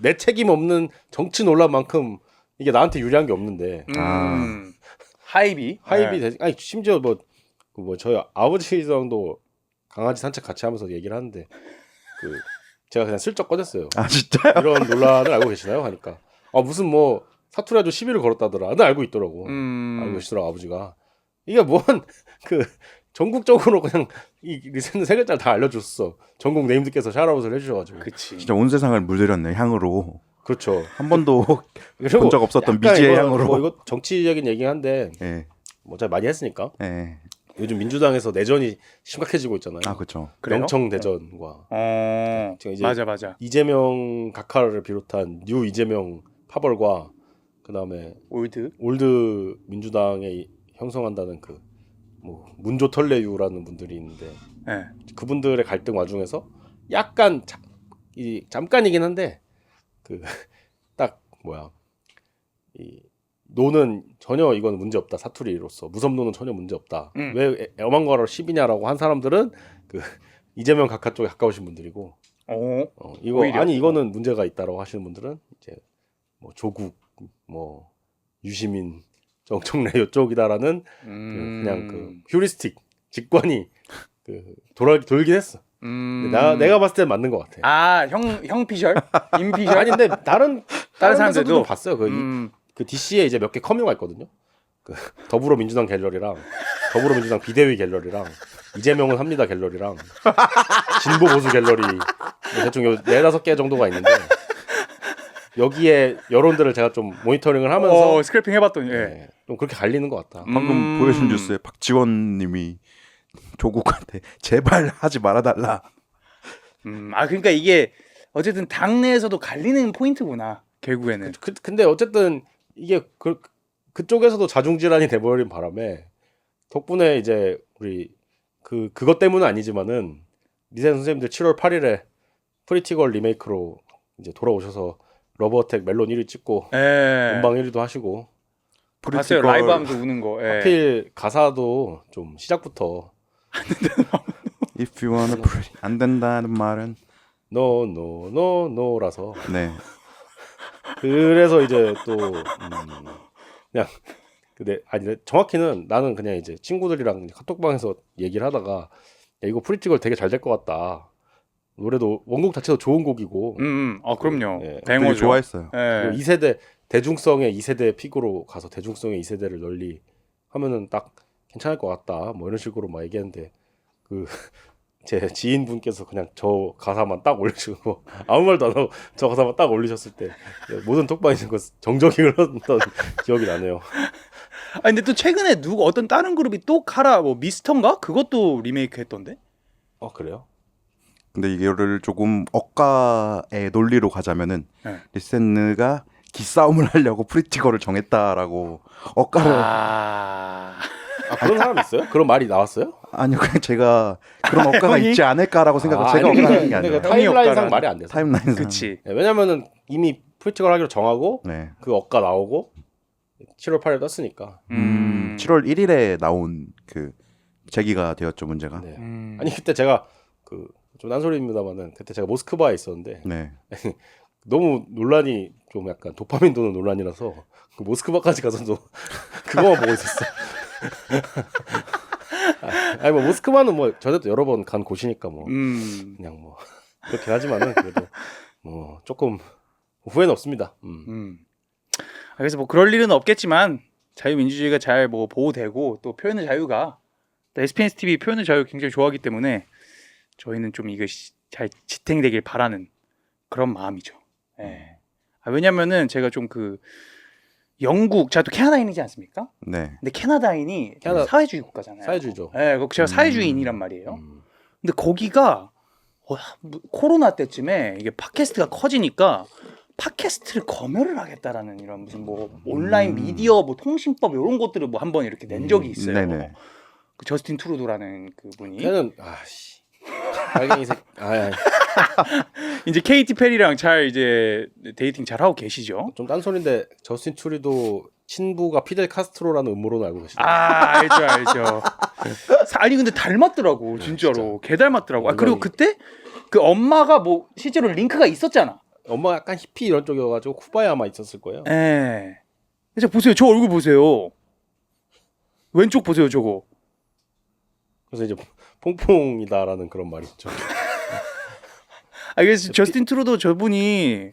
내 책임 없는 정치 논란만큼 이게 나한테 유리한 게 없는데 하이비 아니 심지어 저희 아버지랑도 강아지 산책 같이 하면서 얘기를 하는데 제가 그냥 슬쩍 꺼냈어요. 아 진짜요? 이런 논란을 알고 계시나요? 하니까 무슨 사투리아주 시비를 걸었다더라. 나 알고 있더라고. 알고 계시더라고 아버지가. 이게 전국적으로 그냥 이 리센트 세 글자를 다 알려줬어. 전국 네임드께서 샤라웃을 해주셔가지고. 그치. 진짜 온 세상을 물들였네 향으로. 그렇죠. 한 번도 본 적 없었던 미지의 향으로. 이거 정치적인 얘기한데 예. 제가 많이 했으니까. 예. 요즘 민주당에서 내전이 심각해지고 있잖아요. 아 그렇죠. 영청 대전과. 제가 이제 맞아. 이재명 각하를 비롯한 뉴 이재명 파벌과 그다음에 올드 민주당에 형성한다는 문조 털레유라는 분들이 있는데 그분들의 갈등 와중에서 약간 잠깐이긴 한데 노는 전혀 이건 문제 없다. 사투리로서 무섭노는 전혀 문제 없다. 왜 엄한 거로 10이냐라고 한 사람들은 이재명 각하 쪽에 가까우신 분들이고 이거는 문제가 있다라고 하시는 분들은 이제 조국 유시민 정청래 이쪽이다라는 그냥 휴리스틱 직관이 돌긴 했어. 근데 내가 봤을 땐 맞는 것 같아. 형 피셜? 임 피셜? 아니 근데 다른 사람들도 좀 봤어요. 그 DC에 이제 몇 개 커뮤가 있거든요. 더불어민주당 갤러리랑 더불어민주당 비대위 갤러리랑 이재명은 합니다 갤러리랑 진보 보수 갤러리 대충 4-5개 정도가 있는데 여기에 여론들을 제가 좀 모니터링을 하면서 스크래핑 해봤더니 좀 그렇게 갈리는 것 같다. 방금 보여준 뉴스에 박지원님이 조국한테 제발 하지 말아달라. 그러니까 이게 어쨌든 당내에서도 갈리는 포인트구나 결국에는. 근데 어쨌든 이게 그쪽에서도 자중질환이 돼버린 바람에 덕분에 이제 우리 그것 때문은 아니지만은 리센 선생님들 7월 8일에 프리티걸 리메이크로 이제 돌아오셔서 러브어택 멜론 1위 찍고 음방 1위도 하시고 봤어요. 라이브 하면서 우는 거. 하필 가사도 좀 시작부터 If you wanna pretty 안 된다는 말은 노라서 네. 그래서 이제 또 그냥 정확히는 나는 그냥 이제 친구들이랑 카톡방에서 얘기를 하다가 야, 이거 프리티걸 되게 잘 될 것 같다. 노래도 원곡 자체도 좋은 곡이고. 그럼요. 되게 뱅어죠. 좋아했어요. 2세대 대중성의 2세대 픽으로 가서 대중성의 2세대를 널리 하면은 딱 괜찮을 것 같다. 이런 식으로 막 얘기했는데 제 지인분께서 그냥 저 가사만 딱 올리시고 아무 말도 안 하고 저 가사만 딱 올리셨을 때 모든 톡방에서 정적이 흘렀던 기억이 나네요. 근데 또 최근에 어떤 다른 그룹이 또 카라 미스터인가? 그것도 리메이크 했던데? 그래요? 근데 이거를 조금 억가의 논리로 가자면은 리센느가 기싸움을 하려고 프리티거를 정했다라고 억가를 그런 사람 있어요? 그런 말이 나왔어요? 아니요, 그냥 제가 그런 억가가 있지 않을까라고 생각하고 제가 아니, 억가하는 게 아니라 타임라인상 말이 안 돼서. 타임라인상. 그치. 왜냐면은 이미 프리티걸 하기로 정하고 네. 그 억가 나오고 7월 8일 떴으니까. 7월 1일에 나온 제기가 되었죠 문제가. 네. 아니 그때 제가 좀 딴소리입니다만은 그때 제가 모스크바에 있었는데 네. 너무 논란이 좀 약간 도파민 도는 논란이라서 그 모스크바까지 가서도 그거만 보고 있었어. 아니 뭐 모스크바는 뭐 저도 여러 번 간 곳이니까 뭐 그냥 뭐 그렇긴 하지만은 그래도 뭐 조금 후회는 없습니다. 그래서 뭐 그럴 일은 없겠지만 자유민주주의가 잘 뭐 보호되고 또 표현의 자유가 또 SBS TV 표현의 자유 굉장히 좋아하기 때문에 저희는 좀 이것이 잘 지탱되길 바라는 그런 마음이죠. 예. 왜냐면은 제가 좀 그 영국 제가 또 캐나다인이지 않습니까? 네. 근데 캐나다인이 캐나다- 사회주의 국가잖아요. 사회주의죠. 예, 제가 사회주의인이란 말이에요. 근데 거기가 코로나 때쯤에 이게 팟캐스트가 커지니까 팟캐스트를 검열을 하겠다라는 이런 무슨 뭐 온라인 미디어 뭐 통신법 이런 것들을 뭐 한번 이렇게 낸 적이 있어요. 네네. 그 저스틴 트루도라는 그 분이 걔는 아씨 빨갱이 새. 이제 케이티 페리랑 잘 이제 데이팅 잘 하고 계시죠. 좀 딴소리인데 저스틴 투리도 친부가 피델 카스트로라는 음모론을 알고 계시죠? 알죠. 아니 근데 닮았더라고 진짜로. 개 닮았더라고. 그리고 그때 그 엄마가 뭐 실제로 링크가 있었잖아. 엄마가 약간 히피 이런 쪽이어가지고 쿠바에 아마 있었을 거예요. 예. 자 보세요. 저 얼굴 보세요. 왼쪽 보세요 저거. 그래서 이제 퐁퐁이다라는 그런 말이 있죠. 그래서 저스틴 트루도 저분이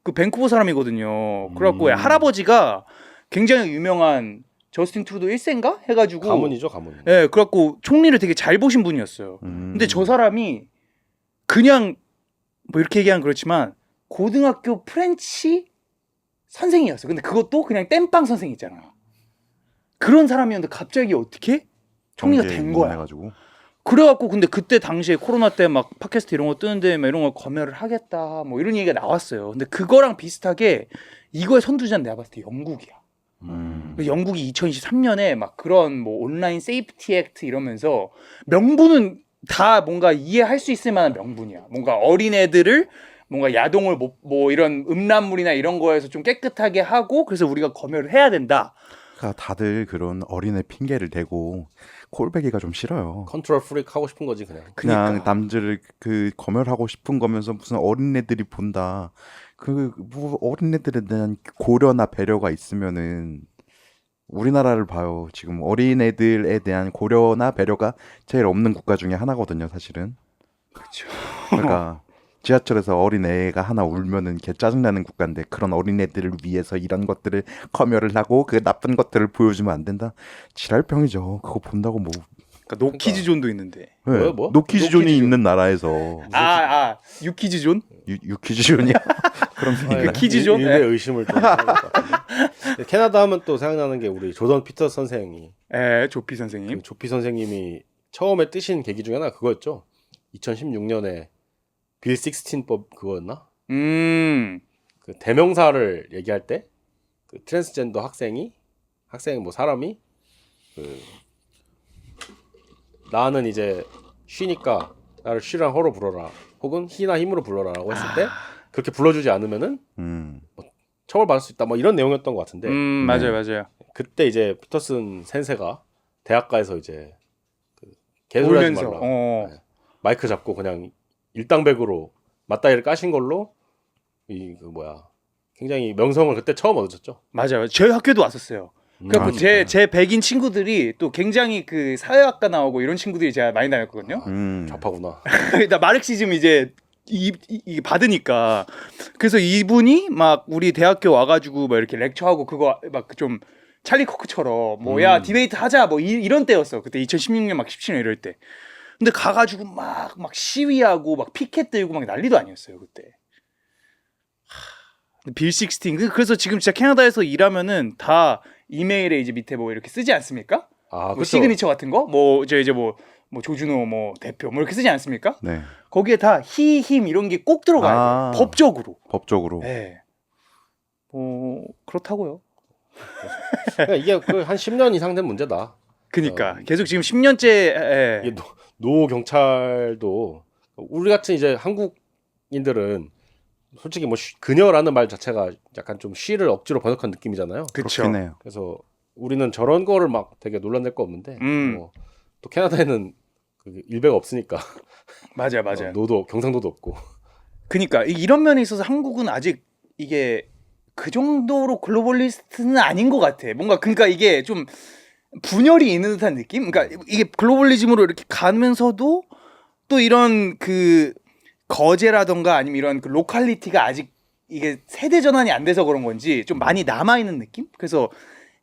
그 밴쿠버 사람이거든요. 그래갖고 할아버지가 굉장히 유명한 저스틴 트루도 1세인가 해가지고 가문이죠, 가문. 예, 그래갖고 총리를 되게 잘 보신 분이었어요. 근데 저 사람이 그냥 뭐 이렇게 얘기하면 그렇지만 고등학교 프렌치 선생이었어요. 근데 그것도 그냥 땜빵 선생 있잖아. 그런 사람이었는데 갑자기 어떻게 총리가 된 거야. 해가지고. 그래갖고 근데 그때 당시에 코로나 때 막 팟캐스트 이런 거 뜨는데 막 이런 걸 검열을 하겠다 뭐 이런 얘기가 나왔어요. 근데 그거랑 비슷하게 이거의 선두주자는 내가 봤을 때 영국이야. 영국이 2023년에 막 그런 뭐 온라인 세이프티 액트 이러면서 명분은 다 뭔가 이해할 수 있을 만한 명분이야. 뭔가 어린애들을 뭔가 야동을 뭐 이런 음란물이나 이런 거에서 좀 깨끗하게 하고 그래서 우리가 검열을 해야 된다. 그러니까 다들 그런 어린애 핑계를 대고 콜베기가 좀 싫어요. 컨트롤 프릭 하고 싶은 거지 그냥. 그냥 남들을 그 검열하고 싶은 거면서 무슨 어린애들이 본다. 그 뭐 어린애들에 대한 고려나 배려가 있으면은 우리나라를 봐요. 지금 어린애들에 대한 고려나 배려가 제일 없는 국가 중에 하나거든요, 사실은. 그렇죠. 그러니까 지하철에서 어린애가 하나 울면은 개 짜증나는 국가인데 그런 어린애들을 위해서 이런 것들을 검열을 하고 그 나쁜 것들을 보여주면 안 된다. 지랄병이죠. 그거 본다고 뭐. 그러니까 노키즈존도 있는데. 뭐요, 뭐? 노키즈존이 노키즈존. 있는 나라에서 유키즈존? 유키즈존이야? 그런 게 있나? 키즈존? 일의 의심을 좀 하는 것 같아요. 캐나다 하면 또 생각나는 게 우리 조던 피터 선생이 조피 선생님. 그 조피 선생님이 처음에 뜨신 계기 중에 하나 그거였죠. 2016년에 빌 식스틴법 그거였나? 그 대명사를 얘기할 때 그 트랜스젠더 학생 뭐 사람이 그 나는 이제 쉬니까 나를 쉬랑 허로 불러라 혹은 히나 힘으로 불러라라고 했을 때 그렇게 불러주지 않으면은 처벌받을 수 있다 뭐 이런 내용이었던 것 같은데 맞아요. 그때 이제 피터슨 센세가 대학가에서 이제 그 개소리 하지 울면서, 말라 네. 마이크 잡고 그냥 일당백으로 맞다이를 까신 걸로 그 굉장히 명성을 그때 처음 얻으셨죠. 맞아요. 저희 학교도 왔었어요. 그래서 제 백인 친구들이 또 굉장히 그 사회학과 나오고 이런 친구들이 제가 많이 다녔거든요. 좌파구나. 나 마르크시즘 이제 이게 받으니까 그래서 이분이 막 우리 대학교 와가지고 막 이렇게 렉처하고 그거 막 좀 찰리 코크처럼 뭐야 디베이트 하자 뭐 이런 때였어. 그때 2016년 막 17년 이럴 때. 근데 가가지고 막 시위하고 막 피켓 들고 막 난리도 아니었어요 그때. 빌 식스틴 그래서 지금 진짜 캐나다에서 일하면은 다 이메일에 이제 밑에 뭐 이렇게 쓰지 않습니까? 아, 뭐 시그니처 같은 거, 뭐 이제 뭐 조준호 뭐 대표 뭐 이렇게 쓰지 않습니까? 네. 거기에 다 히, 힘 이런 게 꼭 들어가야 돼. 법적으로. 법적으로. 네. 그렇다고요. 그러니까 이게 한 10년 이상 된 문제다. 그니까 계속 지금 10년째 이게 노 경찰도 우리 같은 이제 한국인들은 솔직히 뭐 그녀라는 말 자체가 약간 좀 쉬를 억지로 번역한 느낌이잖아요. 그렇죠. 그래서 우리는 저런 거를 막 되게 논란될 거 없는데 또 캐나다에는 일베가 없으니까 맞아요, 맞아요. 노도 경상도도 없고. 그러니까 이런 면에 있어서 한국은 아직 이게 그 정도로 글로벌리스트는 아닌 것 같아. 뭔가 그러니까 이게 좀 분열이 있는 듯한 느낌. 그러니까 이게 글로벌리즘으로 이렇게 가면서도 또 이런 그 거제라던가 아니면 이런 그 로컬리티가 아직 이게 세대 전환이 안 돼서 그런 건지 좀 많이 남아 있는 느낌. 그래서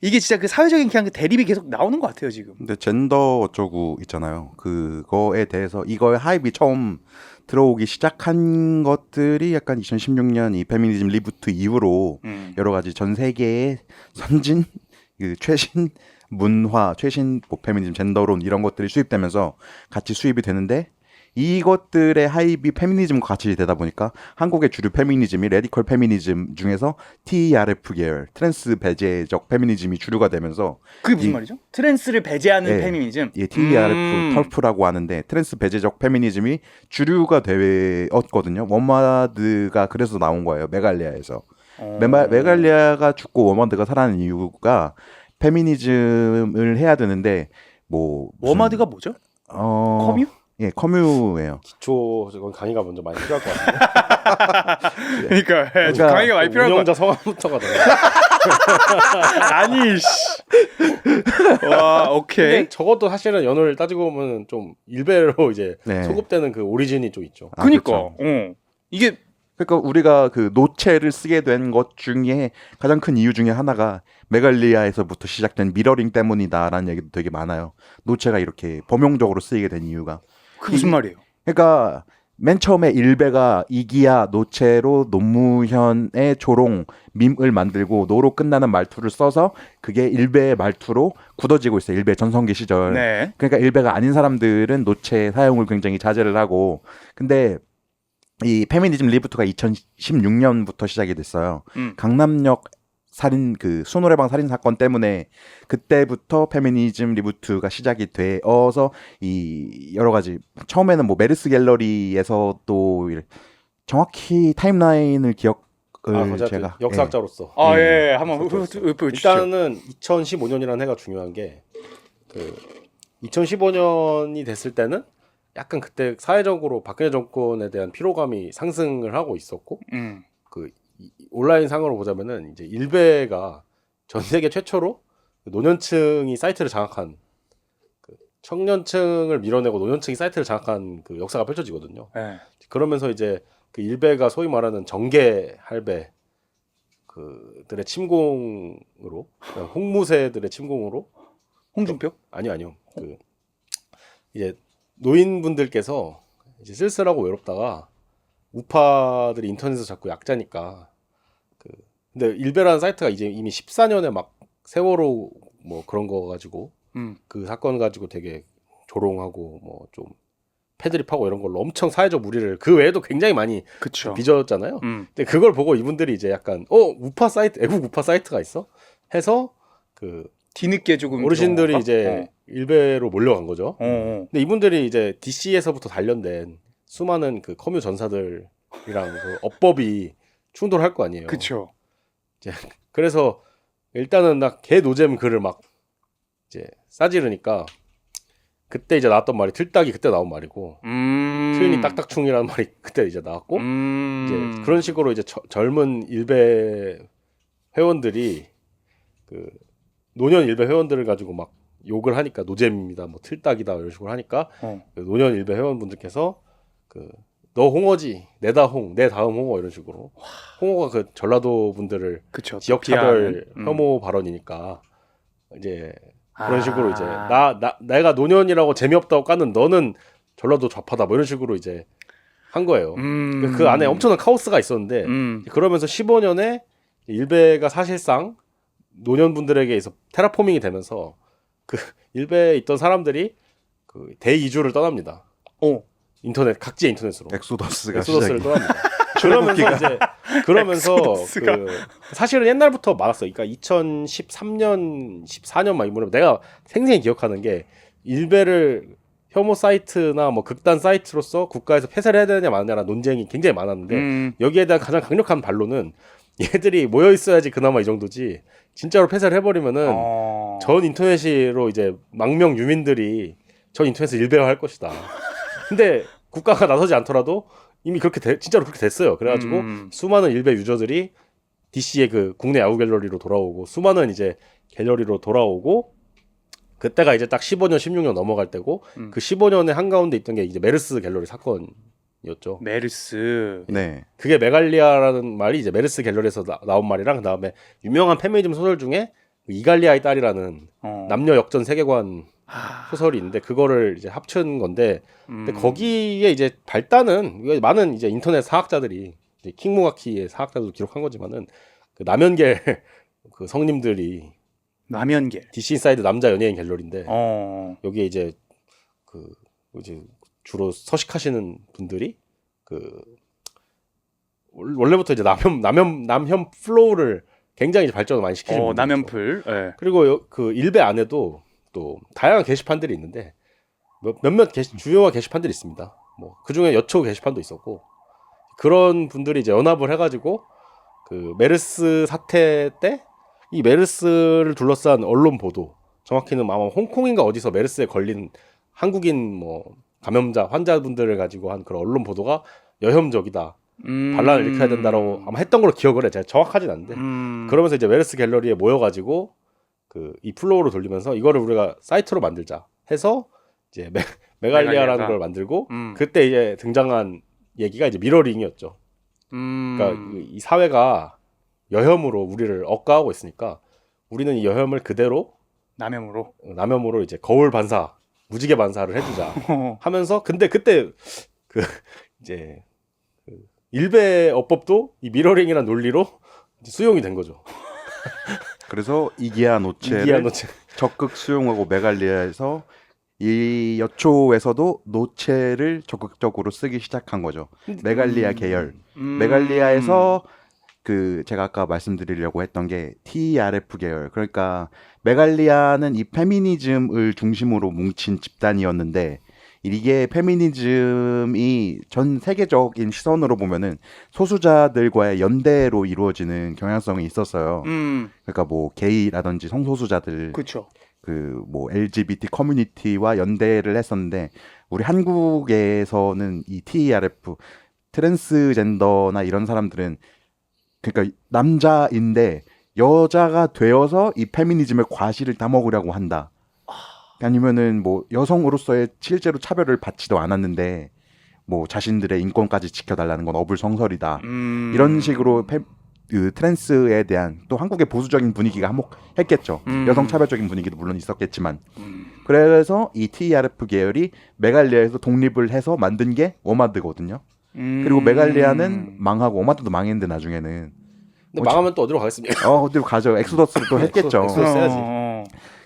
이게 진짜 그 사회적인 그냥 그 대립이 계속 나오는 것 같아요 지금. 근데 젠더 어쩌고 있잖아요. 그거에 대해서 이거의 하입이 처음 들어오기 시작한 것들이 약간 2016년 이 페미니즘 리부트 이후로 여러 가지 전 세계의 선진, 그 최신 문화, 최신 뭐 페미니즘, 젠더론 이런 것들이 수입되면서 같이 수입이 되는데 이것들의 하입이 페미니즘과 같이 되다 보니까 한국의 주류 페미니즘이 레디컬 페미니즘 중에서 TERF 계열, 트랜스 배제적 페미니즘이 주류가 되면서 그게 무슨 말이죠? 트랜스를 배제하는 예, 페미니즘. 예, TERF, 털프라고 하는데 트랜스 배제적 페미니즘이 주류가 되었거든요. 워마드가 그래서 나온 거예요. 메갈리아에서. 메갈리아가 죽고 워마드가 살아난 이유가 페미니즘을 해야 되는데 뭐 무슨- 워마드가 뭐죠? 커뮤? 예, 커뮤예요. 기초 저건 강의가 먼저 많이 필요할 것 같은데. 그러니까 그러니까 강의가 많이 필요한 거 운영자 성함부터가 더. 아니 씨. 와 오케이. 근데 저것도 사실은 연을 따지고 보면 좀 일베로 이제 네. 소급되는 그 오리진이 좀 있죠. 아, 그니까 그렇죠. 이게 그러니까 우리가 그 노체를 쓰게 된 것 중에 가장 큰 이유 중에 하나가 메갈리아에서부터 시작된 미러링 때문이다라는 얘기도 되게 많아요. 노체가 이렇게 범용적으로 쓰이게 된 이유가. 그 무슨 말이에요? 그러니까 맨 처음에 일베가 이기야 노체로 노무현의 조롱 밈을 만들고 노로 끝나는 말투를 써서 그게 일베의 말투로 굳어지고 있어요. 일베 전성기 시절. 네. 그러니까 일베가 아닌 사람들은 노체 사용을 굉장히 자제를 하고 근데 이 페미니즘 리부트가 2016년부터 시작이 됐어요. 강남역 살인 그 수노래방 살인 사건 때문에 그때부터 페미니즘 리부트가 시작이 되어서 이 여러 가지 처음에는 뭐 메르스 갤러리에서 또 정확히 타임라인을 기억을 어차피 제가 역사학자로서 예. 한번 그렇죠. 읊어주시죠. 일단은 2015년이라는 해가 중요한 게 그 2015년이 됐을 때는 약간 그때 사회적으로 박근혜 정권에 대한 피로감이 상승을 하고 있었고 그 온라인 상으로 보자면은 이제 일베가 전 세계 최초로 노년층이 사이트를 장악한 그 청년층을 밀어내고 노년층이 사이트를 장악한 그 역사가 펼쳐지거든요. 네. 그러면서 이제 그 일베가 소위 말하는 정계 할배 그들의 침공으로 홍무새들의 침공으로 홍준표? 아니요 그 이제 노인분들께서 이제 쓸쓸하고 외롭다가 우파들이 인터넷에서 자꾸 약자니까 근데 일베라는 사이트가 이제 이미 14년에 막 세월호 뭐 그런 거 가지고 그 사건 가지고 되게 조롱하고 뭐 좀 패드립하고 이런 걸로 엄청 사회적 무리를 그 외에도 굉장히 많이 그쵸. 빚었잖아요. 근데 그걸 보고 이분들이 이제 약간 우파 사이트 애국 우파 사이트가 있어 해서 그 뒤늦게 조금 어르신들이 들어간 이제 건가? 일베로 몰려간 거죠. 근데 이분들이 이제 DC에서부터 단련된 수많은 그 커뮤 전사들이랑 그 업법이 충돌할 거 아니에요. 그쵸. 이제 그래서 일단은 나 개 노잼 글을 막 이제 싸지르니까 그때 이제 나왔던 말이 틀딱이 그때 나온 말이고 틀니 딱딱충이라는 말이 그때 이제 나왔고 이제 그런 식으로 이제 젊은 일베 회원들이 그 노년 일베 회원들을 가지고 막 욕을 하니까 노잼입니다, 뭐 틀딱이다 이런 식으로 하니까 그 노년 일베 회원분들께서 그 너 홍어지, 내다 홍, 내 다음 홍어 이런 식으로 홍어가 그 전라도 분들을 그쵸. 지역차별 비하하는. 혐오 발언이니까 이제 그런 식으로 이제 내가 노년이라고 재미없다고 까는 너는 전라도 좌파다 뭐 이런 식으로 이제 한 거예요. 그 안에 엄청난 카오스가 있었는데 그러면서 15년에 일베가 사실상 노년분들에게서 테라포밍이 되면서 그 일베에 있던 사람들이 그 대이주를 떠납니다. 인터넷 각지의 인터넷으로 엑소더스를 떠납니다. 그러면서 그 사실은 옛날부터 많았어요. 그러니까 2013년, 14년 막 이번에 내가 생생히 기억하는 게 일베를 혐오 사이트나 뭐 극단 사이트로서 국가에서 폐쇄를 해야 되느냐 마느냐라는 논쟁이 굉장히 많았는데 여기에 대한 가장 강력한 반론은 얘들이 모여 있어야지 그나마 이 정도지 진짜로 폐쇄를 해버리면은 전 인터넷으로 이제 망명 유민들이 전 인터넷을 일배화할 것이다. 근데 국가가 나서지 않더라도 이미 그렇게 진짜로 그렇게 됐어요. 그래가지고 수많은 일베 유저들이 DC의 그 국내 야구 갤러리로 돌아오고 수많은 이제 갤러리로 돌아오고 그때가 이제 딱 15년, 16년 넘어갈 때고 그 15년의 한가운데 있던 게 이제 메르스 갤러리 사건이었죠. 메르스. 네. 그게 메갈리아라는 말이 이제 메르스 갤러리에서 나온 말이랑 그다음에 유명한 페미니즘 소설 중에 이갈리아의 딸이라는 남녀 역전 세계관 소설이 있는데 그거를 이제 합친 건데 근데 거기에 이제 발단은 많은 이제 인터넷 사학자들이 이제 킹무가키의 사학자도 기록한 거지만은 그 남연계 그 성님들이 남연계. DC 인사이드 남자 연예인 갤러리인데 여기에 이제 그 이제 주로 서식하시는 분들이 그 원래부터 이제 남혐 플로우를 굉장히 발전을 많이 시키신 분들 남연풀. 네. 그리고 그 일베 안에도 또 다양한 게시판들이 있는데 몇몇 주요한 게시판들이 있습니다. 뭐 그중에 여초 게시판도 있었고 그런 분들이 이제 연합을 해가지고 그 메르스 사태 때 이 메르스를 둘러싼 언론 보도 정확히는 아마 홍콩인가 어디서 메르스에 걸린 한국인 뭐 감염자 환자분들을 가지고 한 그런 언론 보도가 여혐적이다. 반란을 일으켜야 된다라고 아마 했던 걸로 기억을 해. 제가 정확하진 않은데 그러면서 이제 메르스 갤러리에 모여가지고 그 이 플로우로 돌리면서 이거를 우리가 사이트로 만들자 해서 이제 메갈리아라는 걸 만들고 그때 이제 등장한 얘기가 이제 미러링이었죠. 그러니까 이 사회가 여혐으로 우리를 억가하고 있으니까 우리는 이 여혐을 그대로 남혐으로 이제 거울 반사, 무지개 반사를 해주자 하면서 근데 그때 그 이제 일베 어법도 이 미러링이라는 논리로 수용이 된 거죠. 그래서 이기야 노체를 적극 수용하고 메갈리아에서 이 여초에서도 노체를 적극적으로 쓰기 시작한 거죠. 메갈리아 계열. 메갈리아에서 그 제가 아까 말씀드리려고 했던 게 TRF 계열. 그러니까 메갈리아는 이 페미니즘을 중심으로 뭉친 집단이었는데 이게 페미니즘이 전 세계적인 시선으로 보면은 소수자들과의 연대로 이루어지는 경향성이 있었어요. 그러니까 뭐 게이라든지 성소수자들, 그렇죠. 그 뭐 LGBT 커뮤니티와 연대를 했었는데 우리 한국에서는 이 TRF 트랜스젠더나 이런 사람들은 그러니까 남자인데 여자가 되어서 이 페미니즘의 과실을 따먹으려고 한다. 아니면은 뭐 여성으로서의 실제로 차별을 받지도 않았는데 뭐 자신들의 인권까지 지켜달라는 건 어불성설이다. 이런 식으로 그 트랜스에 대한 또 한국의 보수적인 분위기가 한몫했겠죠. 여성 차별적인 분위기도 물론 있었겠지만. 그래서 이 TRF 계열이 메갈리아에서 독립을 해서 만든 게 워마드거든요. 그리고 메갈리아는 망하고 워마드도 망했는데 나중에는 근데 망하면 또 어디로 가겠습니까? 어디로 가죠. 엑소더스를 또 했겠죠. 엑소더스 해야지.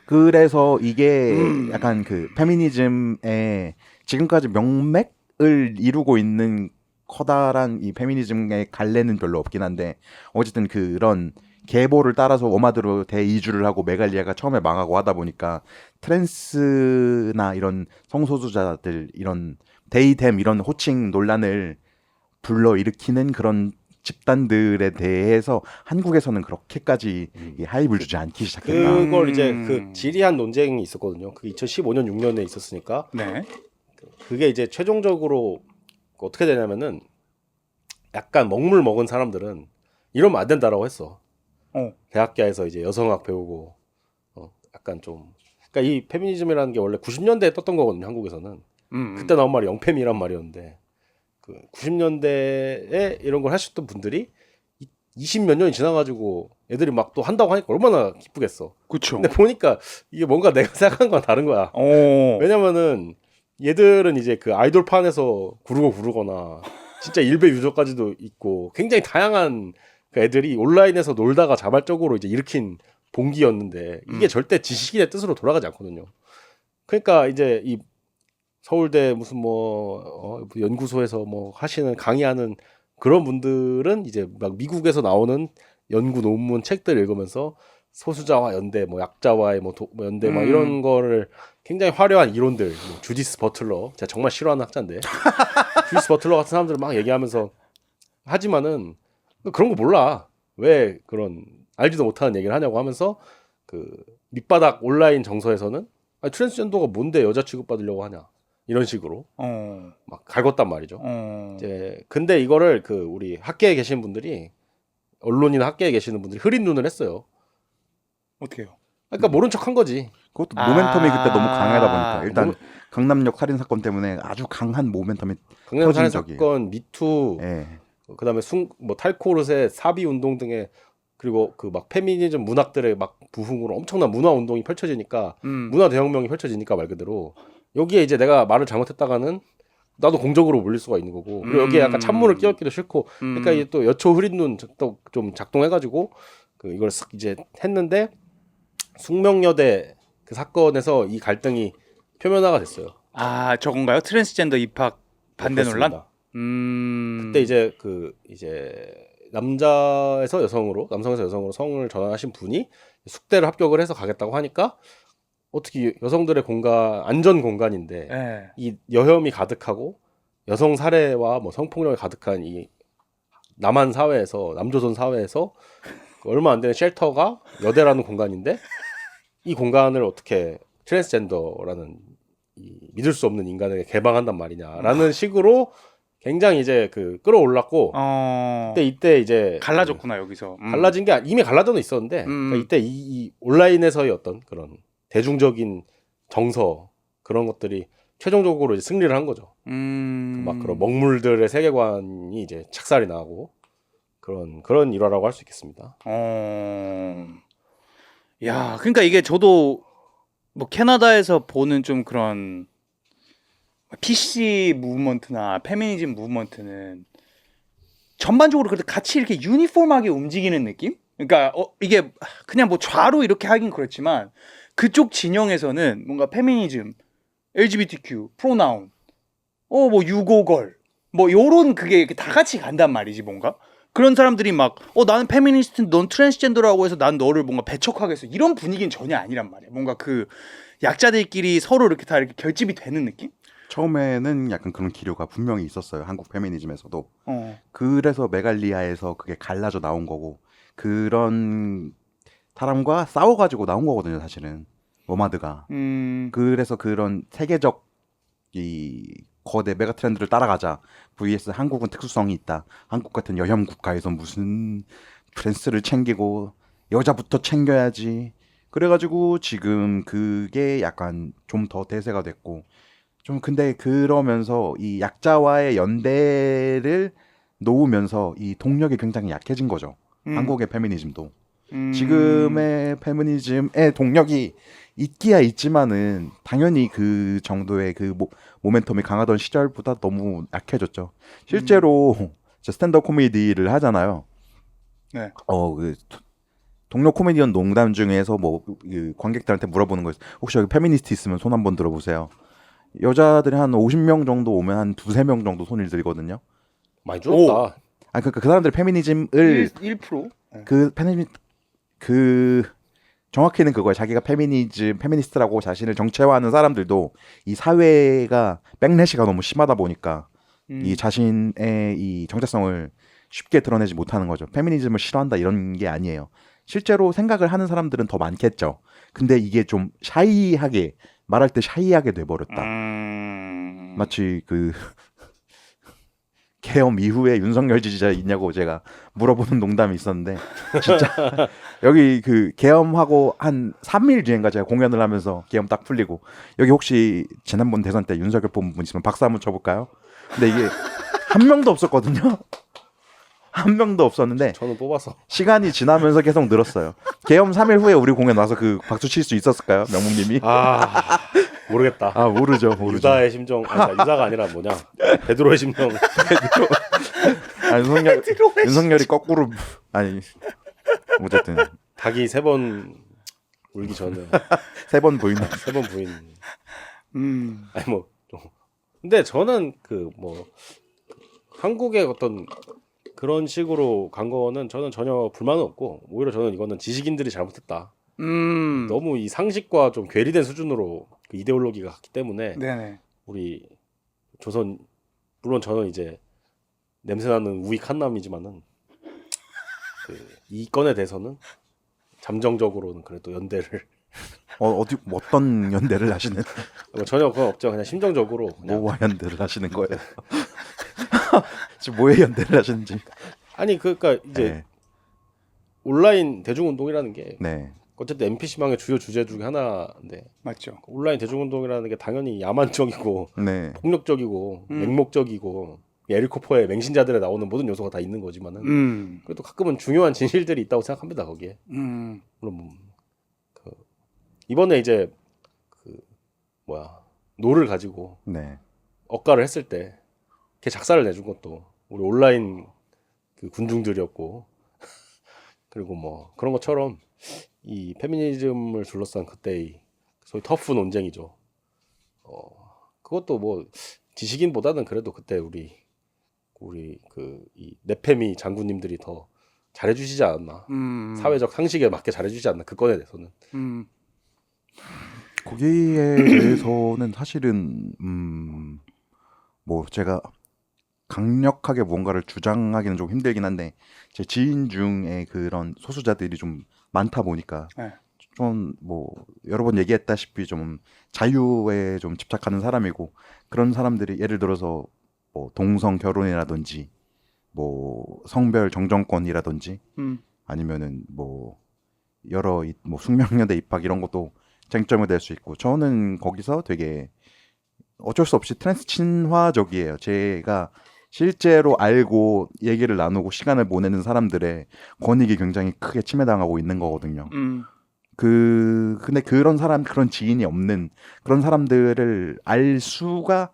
그래서 이게 약간 그 페미니즘의 지금까지 명맥을 이루고 있는 커다란 이 페미니즘의 갈래는 별로 없긴 한데 어쨌든 그런 계보를 따라서 워마드로 대이주를 하고 메갈리아가 처음에 망하고 하다 보니까 트랜스나 이런 성소수자들 이런 데이댐 이런 호칭 논란을 불러일으키는 그런 집단들에 대해서 한국에서는 그렇게까지 하입을 주지 않기 시작했다. 그걸 이제 그 지리한 논쟁이 있었거든요. 그게 2015년 6년에 있었으니까. 네. 그게 이제 최종적으로 어떻게 되냐면은 약간 먹물 먹은 사람들은 이러면 안 된다라고 했어. 대학가에서 이제 여성학 배우고 약간 좀 그러니까 이 페미니즘이라는 게 원래 90년대에 떴던 거거든요. 한국에서는. 그때 나온 말이 영페미란 말이었는데 그 90년대에 이런 걸 하셨던 분들이 20몇 년이 지나가지고 애들이 막 또 한다고 하니까 얼마나 기쁘겠어. 그렇죠. 근데 보니까 이게 뭔가 내가 생각한 건 다른 거야. 왜냐면은 얘들은 이제 그 아이돌판에서 구르거나 진짜 일베 유저까지도 있고 굉장히 다양한 그 애들이 온라인에서 놀다가 자발적으로 이제 일으킨 봉기였는데 이게 절대 지식인의 뜻으로 돌아가지 않거든요. 그러니까 이제 이 서울대 무슨 뭐 연구소에서 뭐 하시는 강의하는 그런 분들은 이제 막 미국에서 나오는 연구 논문 책들 읽으면서 소수자와 연대, 뭐 약자와의 뭐 연대, 막 이런 거를 굉장히 화려한 이론들, 뭐 주디스 버틀러, 제가 정말 싫어하는 학자인데 주디스 버틀러 같은 사람들 막 얘기하면서 하지만은 그런 거 몰라. 왜 그런 알지도 못하는 얘기를 하냐고 하면서 그 밑바닥 온라인 정서에서는 아니, 트랜스젠더가 뭔데 여자 취급받으려고 하냐 이런 식으로 막 갈궜단 말이죠. 이제 근데 이거를 그 우리 학계에 계신 분들이 언론이나 학계에 계시는 분들이 흐린 눈을 했어요. 어떻게요? 그러니까 모른 척한 거지. 그것도 모멘텀이 그때 너무 강하다 보니까 일단 뭐- 강남역 살인 사건 때문에 아주 강한 모멘텀이 강남 살인 적이에요. 사건, 미투, 예. 그다음에 뭐 탈코르세, 사비 운동 등의 그리고 그 막 페미니즘 문학들의 막 부흥으로 엄청난 문화 운동이 펼쳐지니까 문화 대혁명이 펼쳐지니까 말 그대로 여기에 이제 내가 말을 잘못했다가는 나도 공적으로 몰릴 수가 있는 거고 그리고 여기에 약간 찬물을 끼얹기도 싫고 그러니까 이게 또 여초 흐린 눈 또 좀 작동해가지고 그 이걸 쓱 이제 했는데 숙명여대 그 사건에서 이 갈등이 표면화가 됐어요. 아 저건가요? 트랜스젠더 입학 반대 논란? 그렇습니다. 그때 이제 그 이제 남성에서 여성으로 성을 전환하신 분이 숙대를 합격을 해서 가겠다고 하니까 어떻게 여성들의 공간 안전 공간인데 네. 이 여혐이 가득하고 여성 살해와 뭐 성폭력이 가득한 이 남한 사회에서 남조선 사회에서 얼마 안 되는 쉘터가 여대라는 공간인데 이 공간을 어떻게 트랜스젠더라는 이 믿을 수 없는 인간에게 개방한단 말이냐라는 식으로 굉장히 이제 그 끌어올랐고 그때 이때 이제 갈라졌구나 여기서 갈라진 게 이미 갈라져는 있었는데 그러니까 이때 이 온라인에서의 어떤 그런 대중적인 정서 그런 것들이 최종적으로 이제 승리를 한 거죠. 막 그런 먹물들의 세계관이 이제 착살이 나고 그런 일화라고 할 수 있겠습니다. 야, 그러니까 이게 저도 뭐 캐나다에서 보는 좀 그런 PC 무브먼트나 페미니즘 무브먼트는 전반적으로 그래도 같이 이렇게 유니폼하게 움직이는 느낌? 그러니까 이게 그냥 뭐 좌로 이렇게 하긴 그렇지만 그쪽 진영에서는 뭔가 페미니즘, LGBTQ, 프로나운, 뭐 유고걸, 뭐 요런 그게 이렇게 다 같이 간단 말이지 뭔가. 그런 사람들이 막 나는 페미니스트, 넌 트랜스젠더라고 해서 난 너를 뭔가 배척하겠어 이런 분위기는 전혀 아니란 말이야. 뭔가 그 약자들끼리 서로 이렇게 다 이렇게 결집이 되는 느낌? 처음에는 약간 그런 기류가 분명히 있었어요. 한국 페미니즘에서도. 그래서 메갈리아에서 그게 갈라져 나온 거고 그런 사람과 싸워가지고 나온 거거든요. 사실은 워마드가. 그래서 그런 세계적 이 거대 메가 트렌드를 따라가자. vs 한국은 특수성이 있다. 한국 같은 여혐 국가에서 무슨 프랜스를 챙기고 여자부터 챙겨야지. 그래가지고 지금 그게 약간 좀 더 대세가 됐고 좀 근데 그러면서 이 약자와의 연대를 놓으면서 이 동력이 굉장히 약해진 거죠. 한국의 페미니즘도. 지금의 페미니즘의 동력이 있기야 있지만은 당연히 그 정도의 그 모멘텀이 강하던 시절보다 너무 약해졌죠. 실제로 저 스탠드업 코미디를 하잖아요. 네. 그 동료 코미디언 농담 중에서 그 관객들한테 물어보는 거예요. 혹시 여기 페미니스트 있으면 손 한번 들어보세요. 여자들이 한 50명 정도 오면 한 2-3명 정도 손을 들거든요. 많이 줄었다. 그 사람들 페미니즘을 1%? 네. 그 정확히는 그거예요. 자기가 페미니스트라고 자신을 정체화하는 사람들도 이 사회가 백래시가 너무 심하다 보니까 이 자신의 이 정체성을 쉽게 드러내지 못하는 거죠. 페미니즘을 싫어한다 이런 게 아니에요. 실제로 생각을 하는 사람들은 더 많겠죠. 근데 이게 좀 샤이하게 말할 때 샤이하게 돼버렸다. 마치 그 계엄 이후에 윤석열 지지자 있냐고 제가 물어보는 농담이 있었는데 진짜 여기 그 계엄하고 한 3일 뒤인가 제가 공연을 하면서 계엄 딱 풀리고 여기 혹시 지난번 대선 때 윤석열 뽑은 분 있으면 박수 한번 쳐볼까요? 근데 이게 한 명도 없었거든요. 한 명도 없었는데 저는 뽑아서 시간이 지나면서 계속 늘었어요. 계엄 3일 후에 우리 공연 와서 그 박수 칠 수 있었을까요? 명문님이? 모르겠다. 모르죠. 유다의 심정, 유다가 아니라 뭐냐? 베드로의 심정. 윤석열이 거꾸로 어쨌든 닭이 3번 울기 전에 3번 부인. 3번 부인. 근데 저는 그 뭐 한국의 어떤 그런 식으로 간 거는 저는 전혀 불만은 없고 오히려 저는 이거는 지식인들이 잘못했다. 너무 이 상식과 좀 괴리된 수준으로 그 이데올로기가 갔기 때문에 네네. 우리 조선 물론 저는 이제 냄새나는 우익 한남이지만은 이 건에 대해서는 잠정적으로는 그래도 연대를 어디 어떤 연대를 하시는 뭐 전혀 그건 없죠. 그냥 심정적으로 그냥 뭐와 연대를 하시는 거예요? 지금 뭐에 연대를 하시는지. 아니 그러니까 이제 네. 온라인 대중운동이라는 게 네. 어쨌든 NPC망의 주요 주제 중에 하나인데 맞죠. 온라인 대중운동이라는 게 당연히 야만적이고 네. 폭력적이고 맹목적이고 에리코포의 맹신자들에 나오는 모든 요소가 다 있는 거지만은 그래도 가끔은 중요한 진실들이 있다고 생각합니다. 거기에 물론 뭐, 그 이번에 이제 그 뭐야 노를 가지고 네. 억가를 했을 때 걔 작사를 내준 것도 우리 온라인 그 군중들이었고 그리고 뭐 그런 것처럼 이 페미니즘을 둘러싼 그때의 소위 터프 논쟁이죠. 그것도 뭐 지식인보다는 그래도 그때 우리 그 이 네페미 장군님들이 더 잘해주시지 않았나. 사회적 상식에 맞게 잘해주지 않나 그 건에 대해서는. 거기에 대해서는 사실은 뭐 제가 강력하게 뭔가를 주장하기는 좀 힘들긴 한데 제 지인 중에 그런 소수자들이 좀 많다 보니까 네. 좀 뭐 여러 번 얘기했다시피 좀 자유에 좀 집착하는 사람이고 그런 사람들이 예를 들어서 뭐 동성 결혼이라든지 뭐 성별 정정권이라든지 아니면은 뭐 여러 뭐 숙명여대 입학 이런 것도 쟁점이 될 수 있고 저는 거기서 되게 어쩔 수 없이 트랜스 친화적이에요. 제가 실제로 알고 얘기를 나누고 시간을 보내는 사람들의 권익이 굉장히 크게 침해당하고 있는 거거든요. 근데 그런 지인이 없는 그런 사람들을 알 수가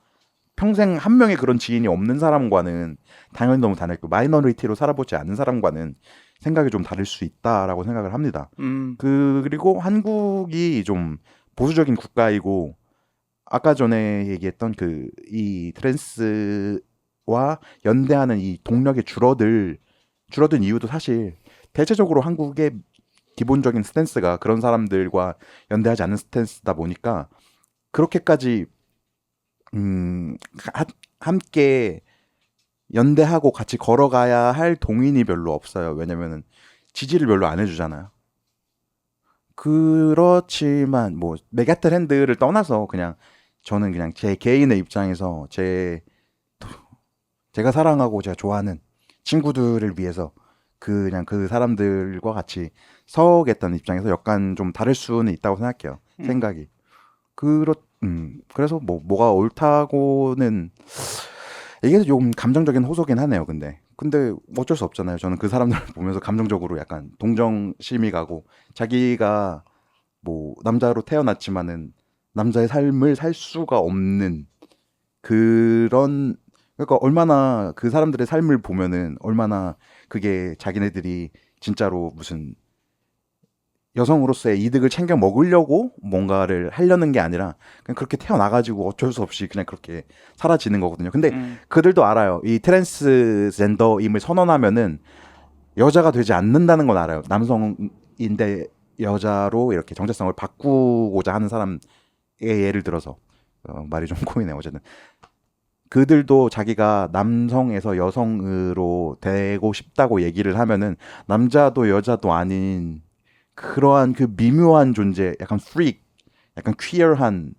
평생 한 명의 그런 지인이 없는 사람과는 당연히 너무 다르고 마이너리티로 살아보지 않은 사람과는 생각이 좀 다를 수 있다라고 생각을 합니다. 그리고 한국이 좀 보수적인 국가이고 아까 전에 얘기했던 그 이 트랜스와 연대하는 이 동력이 줄어든 이유도 사실 대체적으로 한국의 기본적인 스탠스가 그런 사람들과 연대하지 않는 스탠스다 보니까 그렇게까지 함께 연대하고 같이 걸어가야 할 동인이 별로 없어요. 왜냐면은 지지를 별로 안 해주잖아요. 그렇지만 뭐 메가트렌드를 떠나서 그냥 저는 그냥 제 개인의 입장에서 제가 사랑하고 제가 좋아하는 친구들을 위해서 그냥 그 사람들과 같이 서겠다는 입장에서 약간 좀 다를 수는 있다고 생각해요. 생각이. 그래서 뭐가 옳다고는 이게 좀 감정적인 호소긴 하네요. 근데 어쩔 수 없잖아요. 저는 그 사람들을 보면서 감정적으로 약간 동정심이 가고 자기가 뭐 남자로 태어났지만은 남자의 삶을 살 수가 없는 그런 그러니까 얼마나 그 사람들의 삶을 보면은 얼마나 그게 자기네들이 진짜로 무슨 여성으로서의 이득을 챙겨 먹으려고 뭔가를 하려는 게 아니라 그냥 그렇게 태어나가지고 어쩔 수 없이 그냥 그렇게 사라지는 거거든요. 근데 그들도 알아요. 이 트랜스젠더임을 선언하면은 여자가 되지 않는다는 건 알아요. 남성인데 여자로 이렇게 정체성을 바꾸고자 하는 사람의 예를 들어서 말이 좀 꼬이네요. 어쨌든 그들도 자기가 남성에서 여성으로 되고 싶다고 얘기를 하면은 남자도 여자도 아닌 그러한 그 미묘한 존재, 약간 프릭, 약간 퀴어한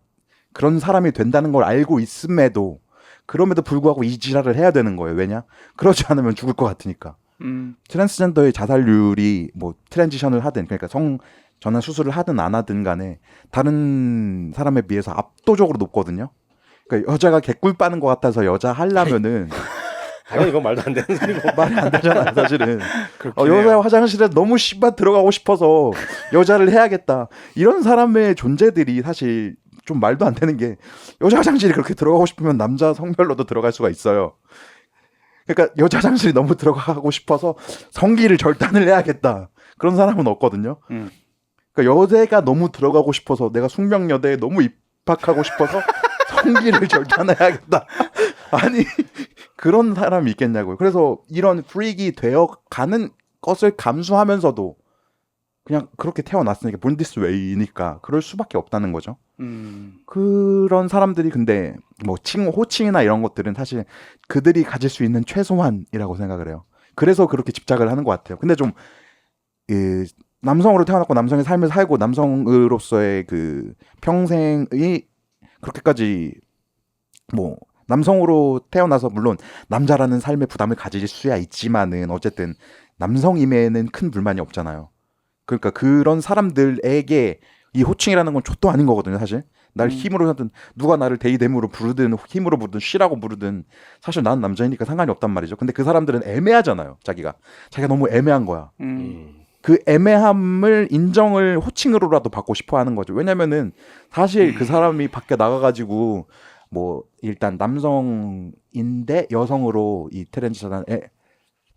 그런 사람이 된다는 걸 알고 있음에도 그럼에도 불구하고 이 지랄을 해야 되는 거예요. 왜냐? 그러지 않으면 죽을 것 같으니까. 트랜스젠더의 자살률이 뭐 트랜지션을 하든 그러니까 성 전환 수술을 하든 안 하든 간에 다른 사람에 비해서 압도적으로 높거든요. 그러니까 여자가 개꿀 빠는 것 같아서 여자 하려면은 당연히 이건 말도 안 되는 소리고 말이 안 되잖아요, 사실은. 그렇긴 해요. 여자 화장실에 너무 씨발 들어가고 싶어서 여자를 해야겠다. 이런 사람의 존재들이 사실 좀 말도 안 되는 게 여자 화장실이 그렇게 들어가고 싶으면 남자 성별로도 들어갈 수가 있어요. 그러니까 여자 화장실이 너무 들어가고 싶어서 성기를 절단을 해야겠다. 그런 사람은 없거든요. 그러니까 여대가 너무 들어가고 싶어서 내가 숙명여대에 너무 입학하고 싶어서 성기를 절단해야겠다. 아니 그런 사람이 있겠냐고요. 그래서 이런 프릭이 되어가는 것을 감수하면서도 그냥 그렇게 태어났으니까 본디스 웨이니까 그럴 수밖에 없다는 거죠. 그런 사람들이 근데 뭐 호칭이나 이런 것들은 사실 그들이 가질 수 있는 최소한이라고 생각을 해요. 그래서 그렇게 집착을 하는 것 같아요. 근데 좀 남성으로 태어났고 남성의 삶을 살고 남성으로서의 그 평생이 그렇게까지 뭐 남성으로 태어나서 물론 남자라는 삶의 부담을 가질 수야 있지만은 어쨌든 남성임에는 큰 불만이 없잖아요. 그러니까 그런 사람들에게 이 호칭이라는 건 족도 아닌 거거든요, 사실. 날 힘으로 하든 누가 나를 데이댐으로 부르든 힘으로 부르든 쉬라고 부르든 사실 나는 남자이니까 상관이 없단 말이죠. 근데 그 사람들은 애매하잖아요. 자기가 너무 애매한 거야. 그 애매함을 인정을 호칭으로라도 받고 싶어 하는 거죠. 왜냐면은 사실 그 사람이 밖에 나가가지고 뭐 일단 남성인데 여성으로 이 트랜지션한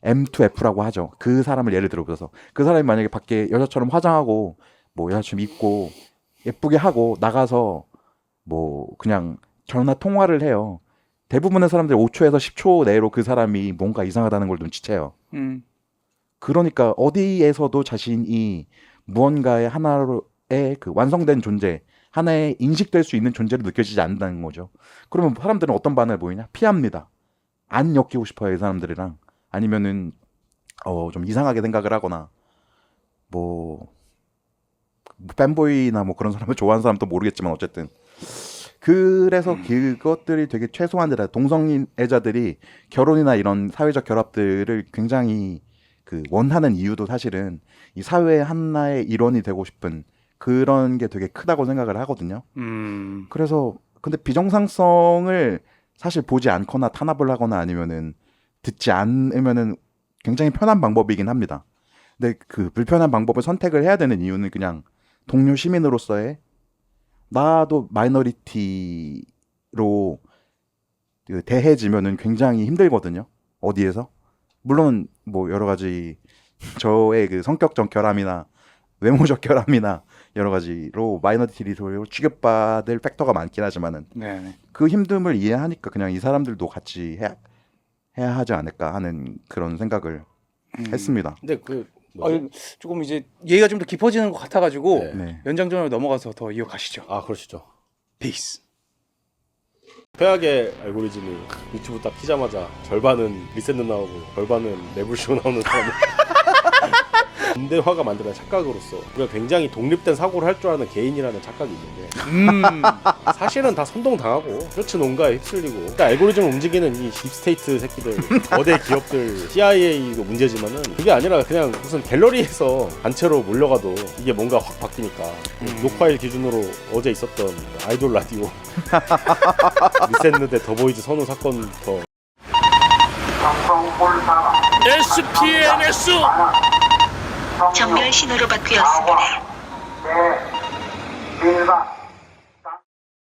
M2F라고 하죠. 그 사람을 예를 들어서 그 사람이 만약에 밖에 여자처럼 화장하고 뭐 여자처럼 입고 예쁘게 하고 나가서 뭐 그냥 전화 통화를 해요. 대부분의 사람들이 5초에서 10초 내로 그 사람이 뭔가 이상하다는 걸 눈치채요. 그러니까 어디에서도 자신이 무언가의 하나의 그 완성된 존재, 하나의 인식될 수 있는 존재로 느껴지지 않는다는 거죠. 그러면 사람들은 어떤 반응을 보이냐? 피합니다. 안 엮이고 싶어요, 이 사람들이랑. 아니면은 좀 이상하게 생각을 하거나 뭐 팬보이나 뭐 그런 사람을 좋아하는 사람도 모르겠지만 어쨌든 그래서 그것들이 되게 최소한이라 동성애자들이 결혼이나 이런 사회적 결합들을 굉장히 그 원하는 이유도 사실은 이 사회의 하나의 일원이 되고 싶은 그런 게 되게 크다고 생각을 하거든요. 그래서 근데 비정상성을 사실 보지 않거나 탄압을 하거나 아니면은 듣지 않으면은 굉장히 편한 방법이긴 합니다. 근데 그 불편한 방법을 선택을 해야 되는 이유는 그냥 동료 시민으로서의 나도 마이너리티로 그 대해지면은 굉장히 힘들거든요. 어디에서? 물론 뭐 여러 가지 저의 그 성격적 결함이나 외모적 결함이나 여러 가지로 마이너리티로 취급받을 팩터가 많긴 하지만은 네네. 그 힘듦을 이해하니까 그냥 이 사람들도 같이 해야 하지 않을까 하는 그런 생각을 했습니다. 근데 그 뭐지? 조금 이제 얘기가 좀 더 깊어지는 것 같아가지고 네. 네. 연장전으로 넘어가서 더 이어가시죠. 아 그러시죠. 페이스. 최악의 알고리즘이 유튜브 딱 키자마자 절반은 리셋 나오고 절반은 레블쇼 나오는 사람을 군대화가 만드는 착각으로서 우리가 굉장히 독립된 사고를 할 줄 아는 개인이라는 착각이 있는데 사실은 다 선동당하고 그렇지 농가에 휩쓸리고 그러니까 알고리즘을 움직이는 이 딥스테이트 새끼들 거대 기업들 CIA도 문제지만은 그게 아니라 그냥 무슨 갤러리에서 단체로 몰려가도 이게 뭔가 확 바뀌니까 녹화일 기준으로 어제 있었던 아이돌 라디오 리셋느 대 더보이즈 선우 사건부터 SPNS 정렬 신호로 바뀌었습니다. 네, 민사